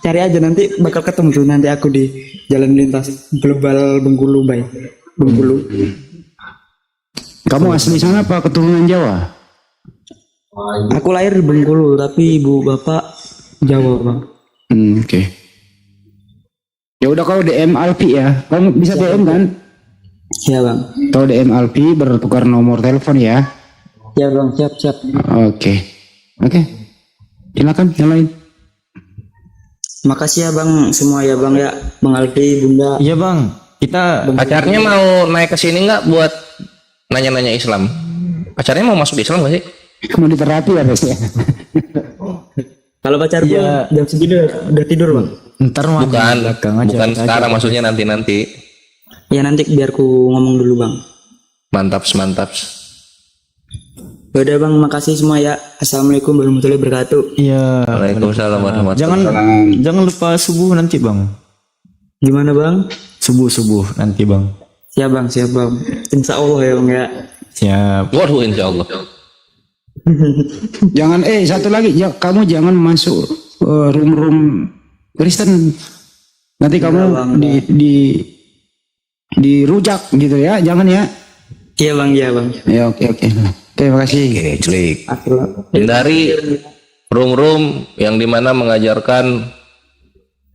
cari aja nanti bakal ketemu tuh nanti aku di jalan lintas global Bengkulu bay. Bengkulu. Kamu asli sana apa keturunan Jawa? Aku lahir di Bengkulu tapi ibu bapak Jawa bang. Oke. Ya udah kalau DM Alpi ya, kamu bisa DM kan? Iya bang. Kalau DM Alpi bertukar nomor telepon ya. Ya bang, siap. Oke. Silakan yang lain. Makasih ya bang semua ya bang ya, Bang Alfi, Bunda. Iya Bang, kita Pacarnya mau naik ke sini nggak buat nanya-nanya Islam? Pacarnya mau masuk Islam nggak sih? Mau diterapi ya guys ya. Kalau pacarku Iya. jam segini udah tidur bang. ntar mah di Bukan, belakang aja. bukan kita sekarang aja. maksudnya nanti. Ya nanti biar ku ngomong dulu bang. Mantap. Yaudah bang, makasih semua ya. Assalamualaikum warahmatullahi wabarakatuh. Iya. Waalaikumsalam warahmatullahi Jangan lupa subuh nanti Bang. Gimana bang? Subuh nanti Bang. Siap bang. Insya Allah ya bang ya. Siap. Waduh, insya Allah. Jangan satu lagi ya, kamu jangan masuk room Kristen. Nanti kamu di rujak gitu ya, jangan ya. Iya bang. Ya oke. Terima kasih. Oke, Clik. Hindari room yang dimana mengajarkan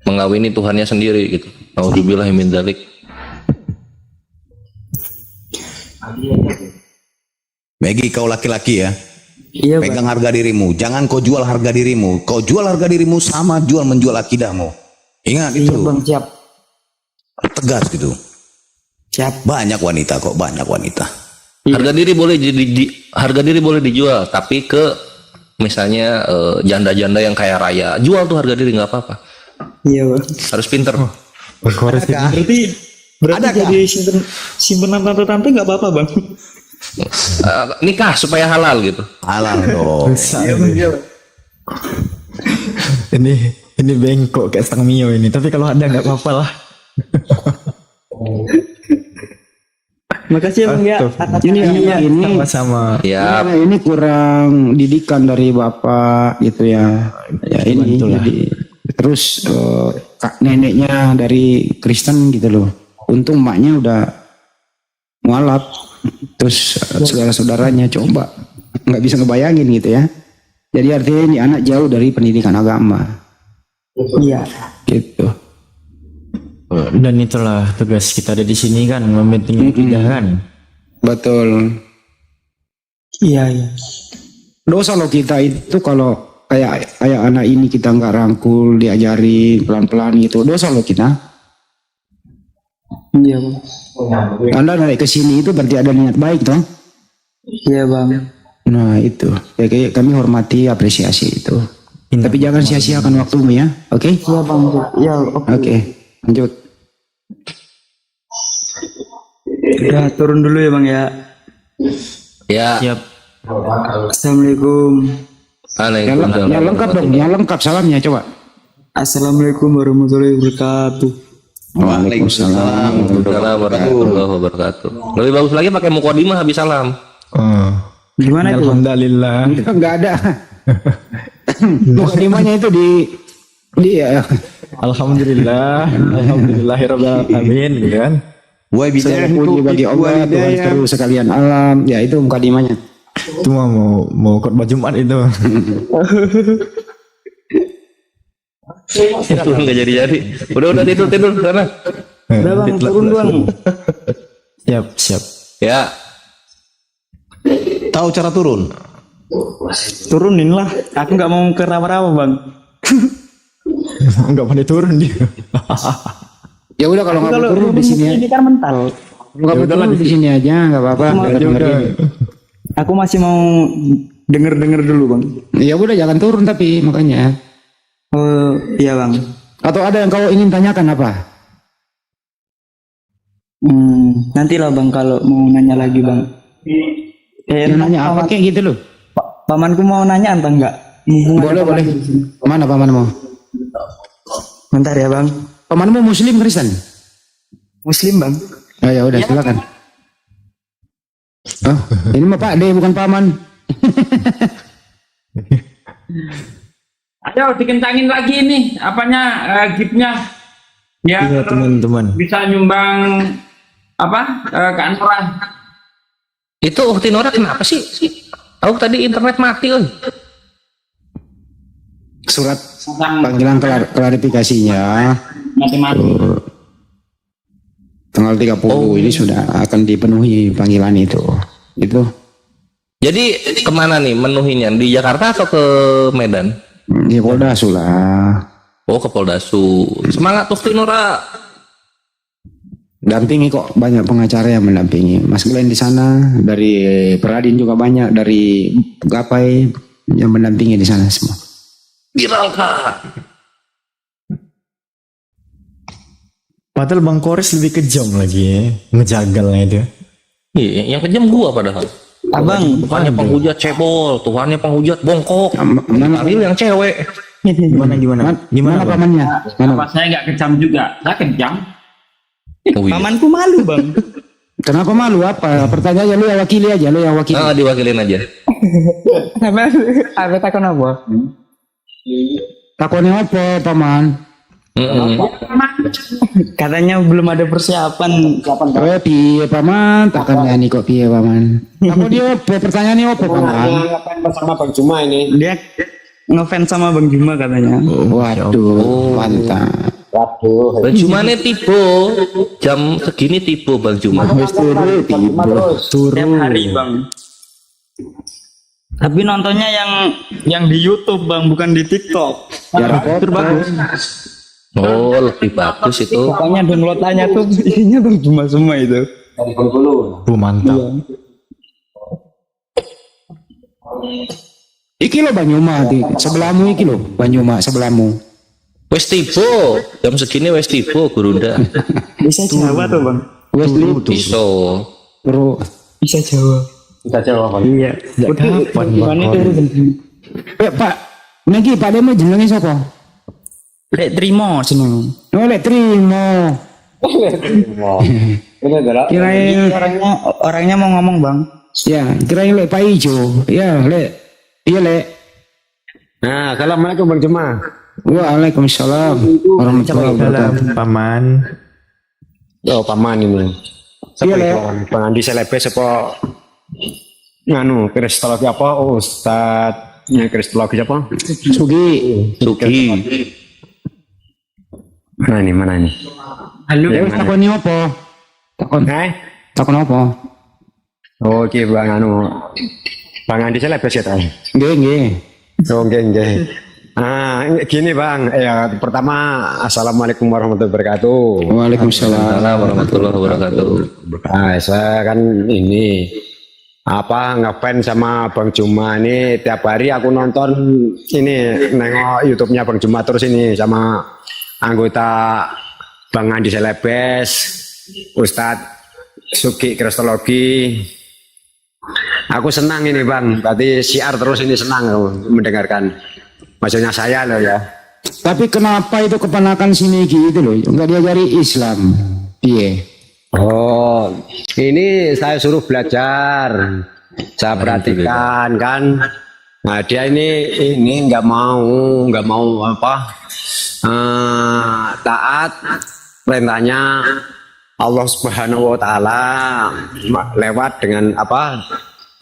mengawini Tuhannya sendiri gitu. Nauzubillah min dzalik. Megi, kau laki-laki ya. Iya bang. Pegang harga dirimu. Jangan kau jual harga dirimu. Kau jual harga dirimu sama jual menjual akidahmu. Ingat Iya itu. bang, siap. Tegas gitu. Siap. Banyak wanita kok, banyak wanita. Harga diri boleh harga diri boleh dijual, tapi ke misalnya janda-janda yang kaya raya, jual tuh harga diri nggak apa-apa. Iya bang. Harus pinter. Berarti jadi simpenan tante-tante nggak apa-apa bang. Nikah supaya halal gitu. Halal dong. Ini bengkok kayak setengah mio ini. Tapi kalau ada nggak apa-apa lah. Makasih ya bang ya. Ini Sama-sama. Ya, ini kurang didikan dari bapak gitu ya. Ya ini jadi terus neneknya dari Kristen gitu loh. Untung emaknya udah mualaf. Terus segala saudaranya coba nggak bisa ngebayangin gitu ya. Jadi artinya ini anak jauh dari pendidikan agama. Iya. Gitu. Dan itulah tugas kita ada di sini kan, membentengi akidah kan. Betul. Iya. Dosa loh kita itu kalau kayak anak ini kita nggak rangkul, diajari pelan-pelan gitu. Dosa loh kita. Iya bang. Anda naik ke sini itu berarti ada niat baik toh. Iya bang. Nah itu ya, kayak kami hormati, apresiasi itu. Tapi jangan sia-siakan waktumu ya. Oke? Iya bang. Iya. Oke. Lanjut. Udah turun dulu ya bang ya. ya. Siap. Assalamualaikum. Yang lengkap dong, yang lengkap salamnya coba. Assalamualaikum warahmatullahi wabarakatuh. Waalaikumsalam. Waalaikumsalam warahmatullahi wabarakatuh. Lebih bagus lagi pakai mukodimah habis salam. Gimana itu? Alhamdulillah. Enggak ada. Mukadimahnya itu di Alhamdulillah. Alhamdulillahirabbil alamin gitu kan. Wah bisa segala puji bagi Allah, Tuhan seluruh sekalian alam. Ya itu mukadimahnya. Itu mah mau khotbah Jumat itu. Itu nggak jadi. Udah tidur sana. Udah bang, turun bang. Siap. Ya. tahu cara turun. Turunin lah. Aku nggak mau ke rawa-rawa bang. Enggak pandai turun dia. Ya udah kalau nggak mau turun di sini. Ini kan mental. Nggak mau turun di sini aja, nggak apa-apa. Aku masih mau denger dulu bang. Ya udah jangan turun tapi makanya. Oh iya bang. Atau ada yang kau ingin tanyakan apa? Nantilah bang kalau mau nanya lagi bang. Yang nanya apa kayak gitu loh? Pamanku mau nanya entah enggak? Boleh. Mana pamanmu? Bentar ya bang. Pamanmu Muslim Kristen? Muslim bang. Oh ya udah silakan. Oh ini mah Pak D bukan paman. Ayo dikencangin lagi ini apanya gipnya ya, Iya teman-teman. bisa nyumbang apa ke Anwar. Itu Ukti Nora kenapa sih? Aku tadi internet mati loh. Surat panggilan klarifikasinya Mati-mati. tanggal 30 ini sudah akan dipenuhi panggilan itu. Itu Jadi kemana nih menuhinya? Di Jakarta atau ke Medan? di Polda Sulah. Oh ke Poldasu. Semangat Ukti Nora. Dampingi kok banyak pengacara yang mendampingi. Mas Glenn di sana, dari Peradin juga banyak, dari Gapai yang mendampingi di sana semua. Viral kak. Padahal Bang Kores lebih kejam lagi ngejagalnya itu. Iya, yang kejam gua padahal. Abang. Tuhannya penghujat cebol, Tuhannya penghujat bongkok. Mana Ariel yang cewek. Gimana? Mana pamannya? Mana? Apa saya nggak kejam juga? Saya kejam. Oh, iya. Pamanku malu bang. Kenapa malu apa? Pertanyaannya lu yang wakili aja, lu yang wakili. Diwakilin aja. Apa takon apa? Takutnya apa paman? Katanya belum ada persiapan. Oh piye paman? Takkan nyanyi kok piye paman? Takut dia apa? Pertanyaannya apa paman? Dia ngefans sama Bang Juma katanya. Waduh, mantap. Bang Jumane tiba jam segini tiba Bang Juma. Tiap hari Bang. Tapi nontonnya yang di YouTube Bang, bukan di TikTok. Itu bagus. Oh, lebih bagus itu. Pokoknya downloadannya tuh isinya Bang Juma semua itu. Mantap. Iki lo Banyuma, sebelahmu iki lo Banyuma sebelahmu. Wes tiba jam segini wes tiba Gurunda. Bisa Jawa tuh Bang. Iso. Bro, Bisa Jawa. Iya. Kapan Gimana itu Bang? Pak, niki Pak Demo jenenge sapa? Lek Trimo seneng. Oh, Lek Trimo. Kirain Orangnya mau ngomong Bang. ya, kirain Lek Pak Ijo. Ya, Lek. Iya, Lek. Nah, assalamualaikum Bang Juma. Waalaikumsalam warahmatullahi wabarakatuh. Paman. Oh, paman ini. Siapa itu? Bang Andi Selebes apa? Nganu, kristologi apa? Oh, Ustadznya kristologi apa? Sugi. Nah, ini mana ini? Halo. Ya wis takoni apa? Takon apa? Oh, oke Bang Anu. Bang Andi Selebes ya, Tay? Nggih. Oh, nggih. Ah, gini Bang, pertama Assalamualaikum warahmatullahi wabarakatuh. Waalaikumsalam. Waalaikumsalam warahmatullahi wabarakatuh. Nah, saya kan ini ngefans sama Bang Juma ini tiap hari aku nonton ini nengok YouTube-nya Bang Juma terus ini sama anggota Bang Andi Selebes, Ustadz Sugi Kristologi. Aku senang ini Bang, berarti siar terus ini senang mendengarkan. Maksudnya saya loh ya. Tapi kenapa itu keponakan sini gitu loh? Enggak diajari Islam. Iya. Oh, ini saya suruh belajar. Saya perhatikan kan. Nah, dia ini nggak mau apa? Taat perintahnya Allah Subhanahu wa taala lewat dengan apa?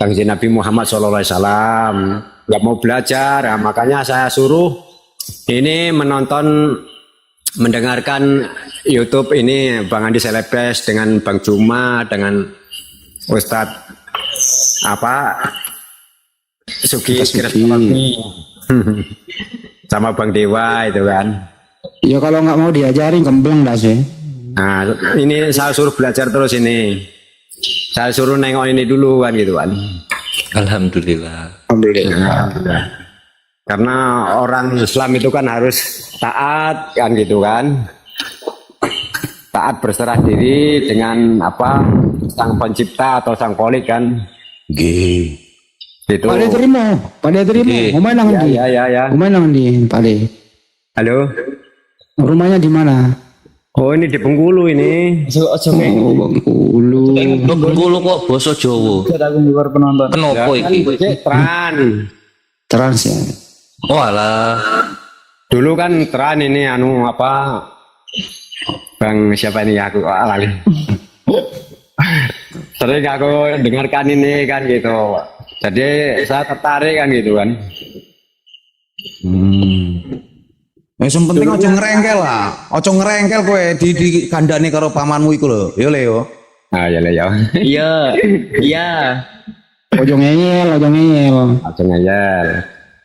Kanjeng Nabi Muhammad sallallahu alaihi wasallam. Nggak mau belajar, nah, makanya saya suruh ini mendengarkan YouTube ini Bang Andi Selebes dengan Bang Juma dengan Ustadz Sugi Kristologi sama Bang Dewa itu kan. Ya kalau nggak mau diajarin kembang dah sih. Nah, ini saya suruh belajar terus ini. Saya suruh nengok ini dulu kan gitu kan. Alhamdulillah. Karena orang Islam itu kan harus taat kan gitu kan. Taat berserah diri dengan apa? Sang pencipta atau sang kholik kan. G. Gitu. Pak De terima. Rumah nang di. Ya. Rumah nang di, Pak De. Halo. Rumahnya di mana? Oh, ini di Bengkulu ini. Oh, Bengkulu. Bengkulu kok basa Jawa. Kenapa iki? Trans ya. Oh alah. Dulu kan Tran ini Bang siapa ini aku lali. Sering aku dengarkan ini kan gitu. Jadi saya tertarik kan gitu kan. Yang penting ojo ngerengkel lah. Ojo ngerengkel kowe di kandhane karo pamanmu iku lho. Yo Le yo. Ah ya Le ya. Iya. Ojo ngeyel. Ojo ngeyel.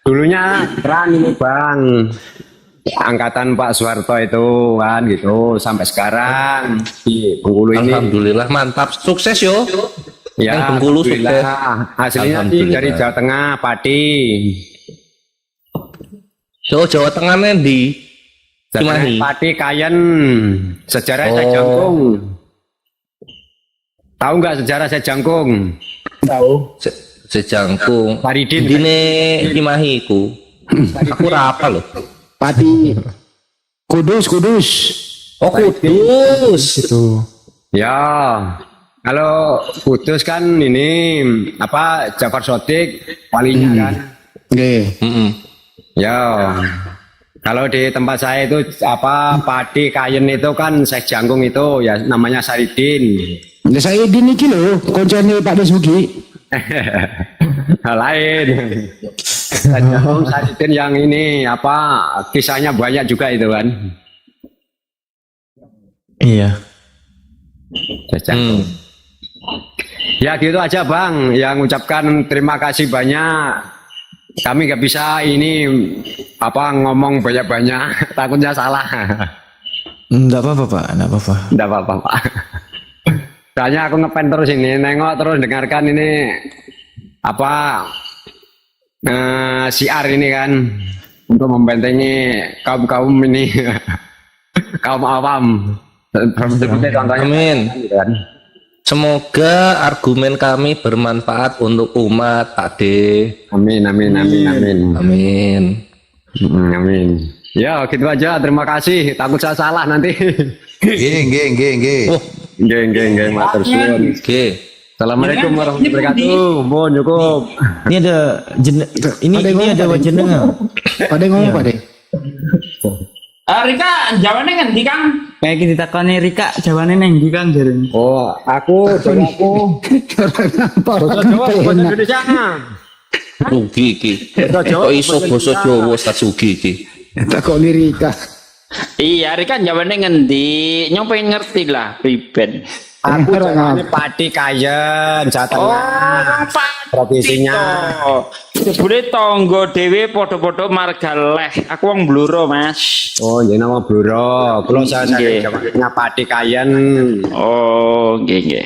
Dulunya Tran ini Bang. Angkatan Pak Soeharto itu kan gitu sampai sekarang di Bengkulu ini. Alhamdulillah mantap. Sukses yo. Ya, Bengkulu sukses. Aslinya sih dari Jawa Tengah, Pati. Jawa Tengah di Cimahi. Pati Kayen. Sejarah saya jangkung. Tahu nggak sejarah saya jangkung? Tahu. Sejangkung. Faridin. Dine Cimahi ku. Aku apa loh? Pati. Kudus. Oh Kudus. Itu. Ya. Kalau Kudus kan ini Jafar Shodiq walinya kan. Nggih. Ya. Kalau di tempat saya itu Pati Kayen itu kan saya jangkung itu ya namanya Saridin. Lah saya iki lho, koncone Pak Desugi. Lain. Om Sadidin yang ini apa kisahnya banyak juga itu kan. Iya. Ya gitu aja Bang, yang ucapkan terima kasih banyak. Kami nggak bisa ini apa ngomong banyak-banyak, takutnya salah. Enggak apa-apa Pak, enggak apa-apa. Enggak apa-apa Pak. Soalnya aku ngepen terus ini, nengok terus dengarkan ini apa siar ini kan untuk membentengi kaum ini kaum awam. Seperti contohnya. Amin. Kan. Semoga argumen kami bermanfaat untuk umat, Pak D. Amin, amin, amin, amin. Amin. Amin. Ya, gitu aja. Terima kasih. Takut saya salah nanti. Nggih. Oh, Nggih, matur suwun. oke. Assalamualaikum warahmatullahi wabarakatuh. Mohon cukup. Ini ada ini ada jenengan. Pada ngomong Pak De. Rika, jawabannya ngendi Kang? Kayak kita takoni Rika, jawabannya neng di Kang jarene. Oh, aku Bahasa Indonesia. Rugi iki. Kok iso basa Jawa Satsugi iki. Takut Rika. Iya, Rika jawabannya ngendi? Nyong pengen ngerti lah, priben. Aku jawabannya Pati Kayen, Jawa Tengah. Provinsinya. Sebule tonggo dhewe padha-padha marga leh. Aku wong Bluro, Mas. Oh, jadi nama Bluro. Kalau saya jawabannya Pati Kayen. Oh, nggih.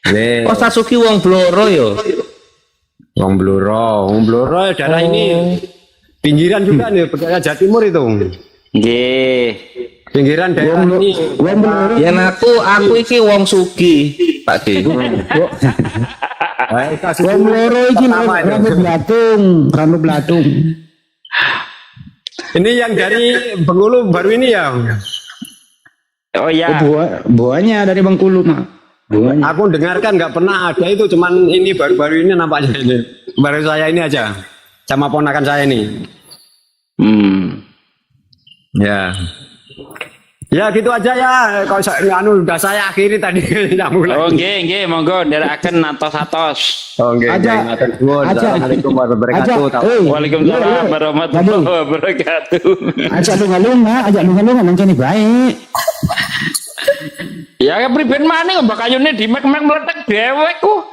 Nggih. Oh, Satsugi wong Bloro yo. Wong Bluro daerah ini pinggiran juga nih, berdaerah Jawa Timur itu. Nggih. Pinggiran daerah ini. Yen aku iki wong Sugi, Pak D. Wong loro iki rambut blatung. Ini yang dari Bengkulu baru ini ya. Oh ya. Buahnya dari Bengkulu mah. Buahnya. Aku dengarkan nggak pernah ada itu, cuman ini baru-baru ini nampaknya ini. Baru saya ini aja, sama ponakan saya ini. Ya. Ya gitu aja ya. Kalau udah saya akhiri tadi. Oh nggih, monggo nderekaken atos-atos. Oh nggih. Assalamualaikum warahmatullahi wabarakatuh. Waalaikumsalam warahmatullahi wabarakatuh. Ajak lunga nang kene bae. Ya priben maneh mbak kayune dimek-mek meletek dhewek ku.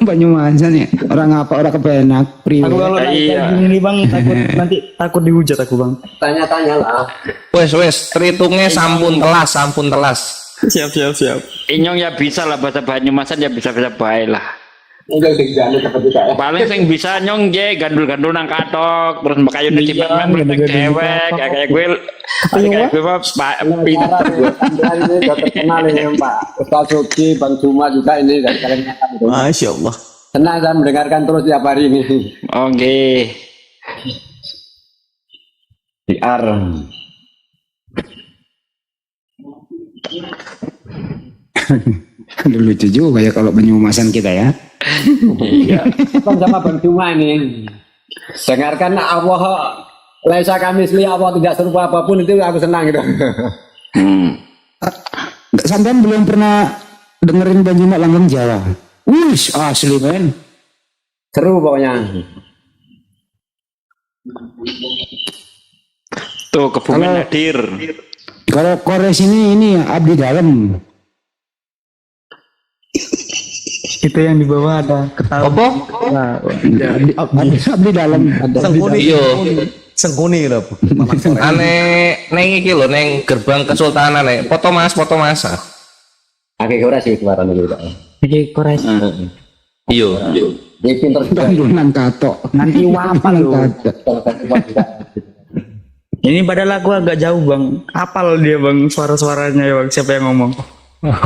Banyumasan ya, orang kepenak priwe. Aku kalau gini Bang, takut dihujat aku Bang. Tanya-tanya lah. Wes, terhitungnya sampun telas. Siap. Inyong ya bisa lah bahasa Banyumasan ya bisa bae lah. Enggak digane seperti saya. Paling sing bisa nyong nggih gandul-gandul nang katok terus mbak kayune dimek-mek meletek dhewek kayak gue pinter. Ini sudah terkenal ini Pak. Ustaz Suki, Bang Juma juga ini dari Kalimantan. Masya Allah. Senang saya mendengarkan terus tiap hari ini. Oh nggih. PR. Lucu juga ya kalau Banyumasan kita ya. Iya. Sama Bang Juma ini. Dengarkan Allah laisa kamisli, Allah tidak serupa apapun, itu aku senang gitu. Sampean belum pernah dengerin Banyumas langgeng Jawa. Wih, asli men. Seru pokoknya. Tuh Kebumen hadir. Kalau Kores ini abdi dalam. Itu yang di bawah ada ketawa. Apa? Abdi dalam. Sengkuni kenapa? Neng iki lho neng gerbang kesultanan nek. Foto Mas. Oke, ora sih suarane gitu. Oke, Kores. Iya. Dia pinter juga. Nang katok. Nanti wapal loh. Ini padahal aku agak jauh Bang. Apal dia Bang suara-suaranya ya Bang. Siapa yang ngomong?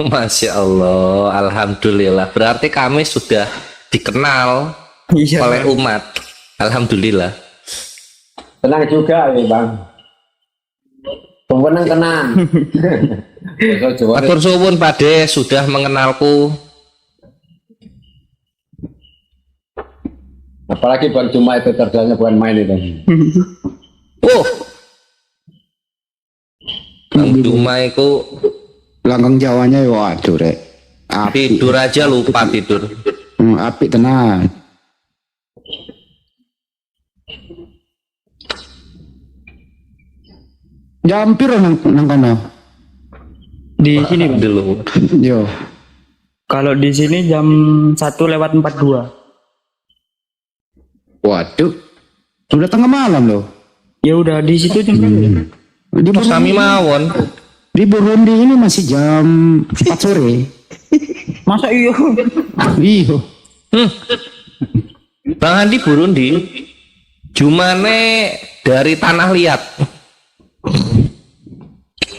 Masya Allah, alhamdulillah. Berarti kami sudah dikenal oleh umat. Alhamdulillah. Tenang juga ya Bang. Tenang. Matur suwun Pak De sudah mengenalku. Apalagi Bang Juma itu kerjanya bukan main itu. Bang Juma itu Langgang Jawanya waduh rek. Apik. Tidur aja lupa tidur. Apik tenang. Jam piro nang kono? Di sini Bang. Dulu. Yo. Kalau di sini jam 1:42. Waduh. Sudah tengah malam loh. Ya udah di situ jam berapa? Di Terus kami Burundi, mawon. di Burundi ini masih jam 4 sore. Masa iya? Iya. Bang Andi Burundi. Jumane dari tanah liat.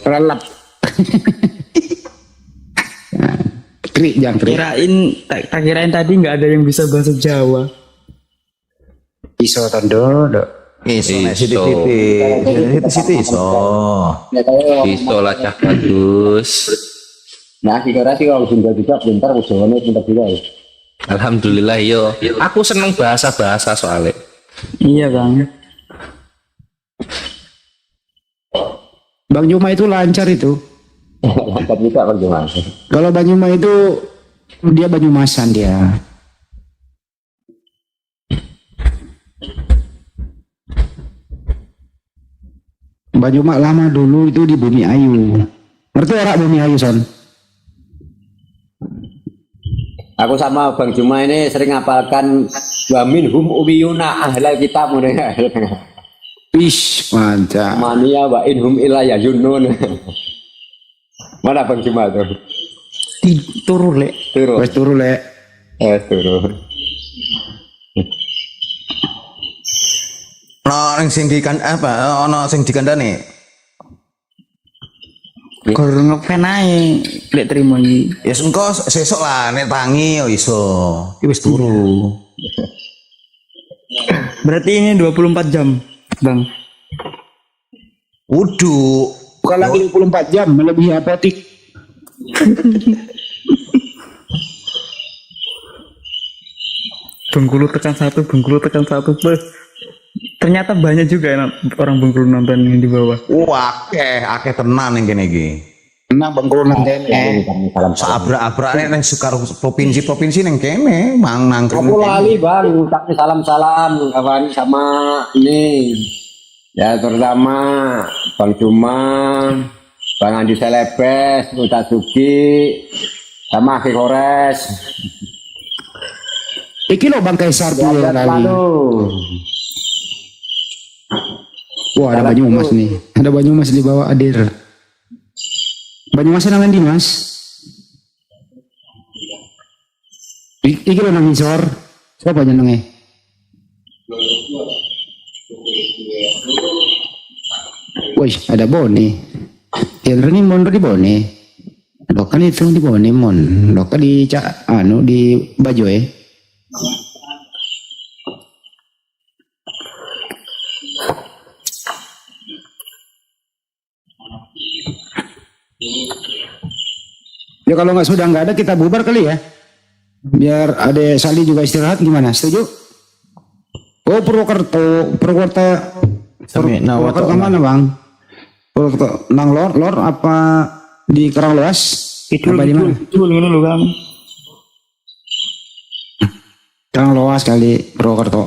Relap. Krik jangkrik. Tak kirain tadi nggak ada yang bisa bahasa Jawa. Iso tondo. Iso nek sithik-sithik. Sithik iso. Iso lah cah bagus. Nah, kira sih kalau Sunda juga pintar, Jawane pintar juga. Alhamdulillah yo. Aku seneng bahasa-bahasa soalnya. Iya Bang. Bang Juma itu lancar itu. Mantap juga Bang Juma. Kalau Bang Juma itu dia Banyumasan dia. Bang Juma lama dulu itu di Bumi Ayu. Ngerti orang Bumi Ayu Son? Aku sama Bang Juma ini sering ngapalkan wa minhum umiyuna ahlal kitab. Ish, mantap. Mania wa inhum ilayya yunun. Mana Bang Juma tuh? Turu lek. Turu. Wes turu lek. Turu. Ono sing dikandani. Kalau ngefan ae lek terima iki. Ya engko sesuk lah nek tangi yo iso. Iki wis turu. Berarti ini 24 jam, Bang. Wudu. Bukan lagi 24 jam, melebihi apotik. Bengkulu tekan satu. Ternyata banyak juga orang Bengkulu nonton yang di bawah. Wah, akeh tenan ning kene iki. Tenang Bengkulu nang kene. Abrak-abrakne ning sukar provinsi ning kene, mang nangkring. Aku lali Bang, tapi salam-salam kawan sama ini. Ya terutama Bang Juma, Bang Andi Selebes, Ustaz Suki, sama Akhi Kores. Iki lo Bang Kaisar tuh Ya, lali. lalu. Wah, ada Banyumas nih. Ada Banyumas di bawah Adir. Banyumas namanya Dimas. Iki lo nang isor. Siapa jenenge? Wih, ada Bone. Ya ini mon di Bone. Lo kan itu di Bone mon. Lo kan di di Bajoe. Ya kalau sudah nggak ada kita bubar kali ya. Biar ada Sali juga istirahat gimana? Setuju? Oh Purwokerto mana Bang? Purwokerto nang lor apa di Karanglewas? Itu apa di mana? dulu Bang. Karanglewas kali Purwokerto.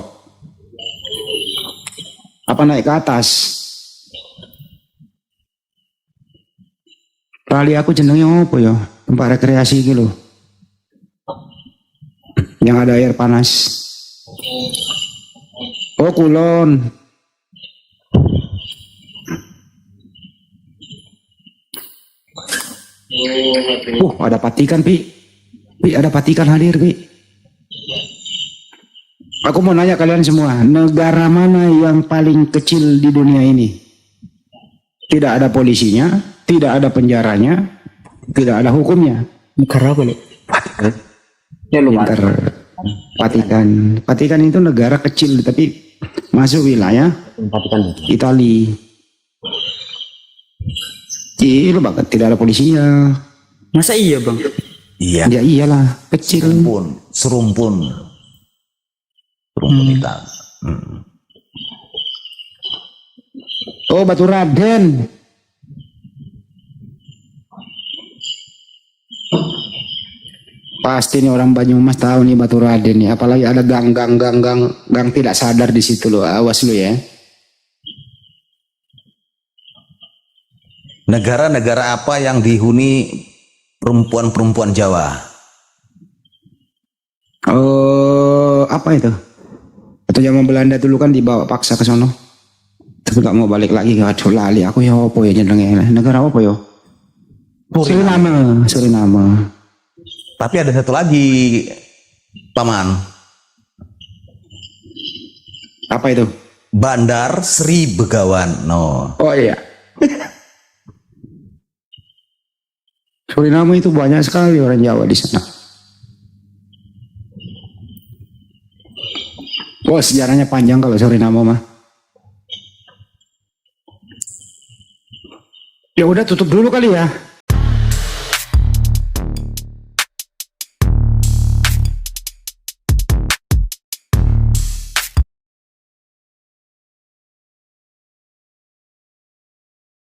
Apa naik ke atas? Kali aku jenengnya apa ya? Tempat rekreasi gitu loh. Yang ada air panas. Oh Kulon. Ada Patikan Pi. Pi ada Patikan hadir Pi. Aku mau nanya kalian semua, negara mana yang paling kecil di dunia ini? Tidak ada polisinya, tidak ada penjaranya, tidak ada hukumnya. Negara apa nih? Ya lumayan. Pintar. Vatikan itu negara kecil tapi masuk wilayah Italia. Iya banget, tidak ada polisinya. Masa iya Bang? Iya. Ya iyalah, kecil. Serumpun hitam. Oh Batu Raden. Pasti nih orang Banyumas tahu nih Batu Raden nih. Apalagi ada gang tidak sadar di situ loh. Awas lu ya. Negara-negara apa yang dihuni perempuan-perempuan Jawa? Oh, apa itu? Atau zaman Belanda dulu kan dibawa paksa ke sono. Tapi gak mau balik lagi, gak ada lali. Aku ya apa ya jenengnya? Negara apa ya? Suriname. Tapi ada satu lagi, Paman. Apa itu? Bandar Sri Begawan. No. Oh iya. Suriname itu banyak sekali orang Jawa di sana. Wah, sejarahnya panjang kalau Suriname mah. Ya udah tutup dulu kali ya.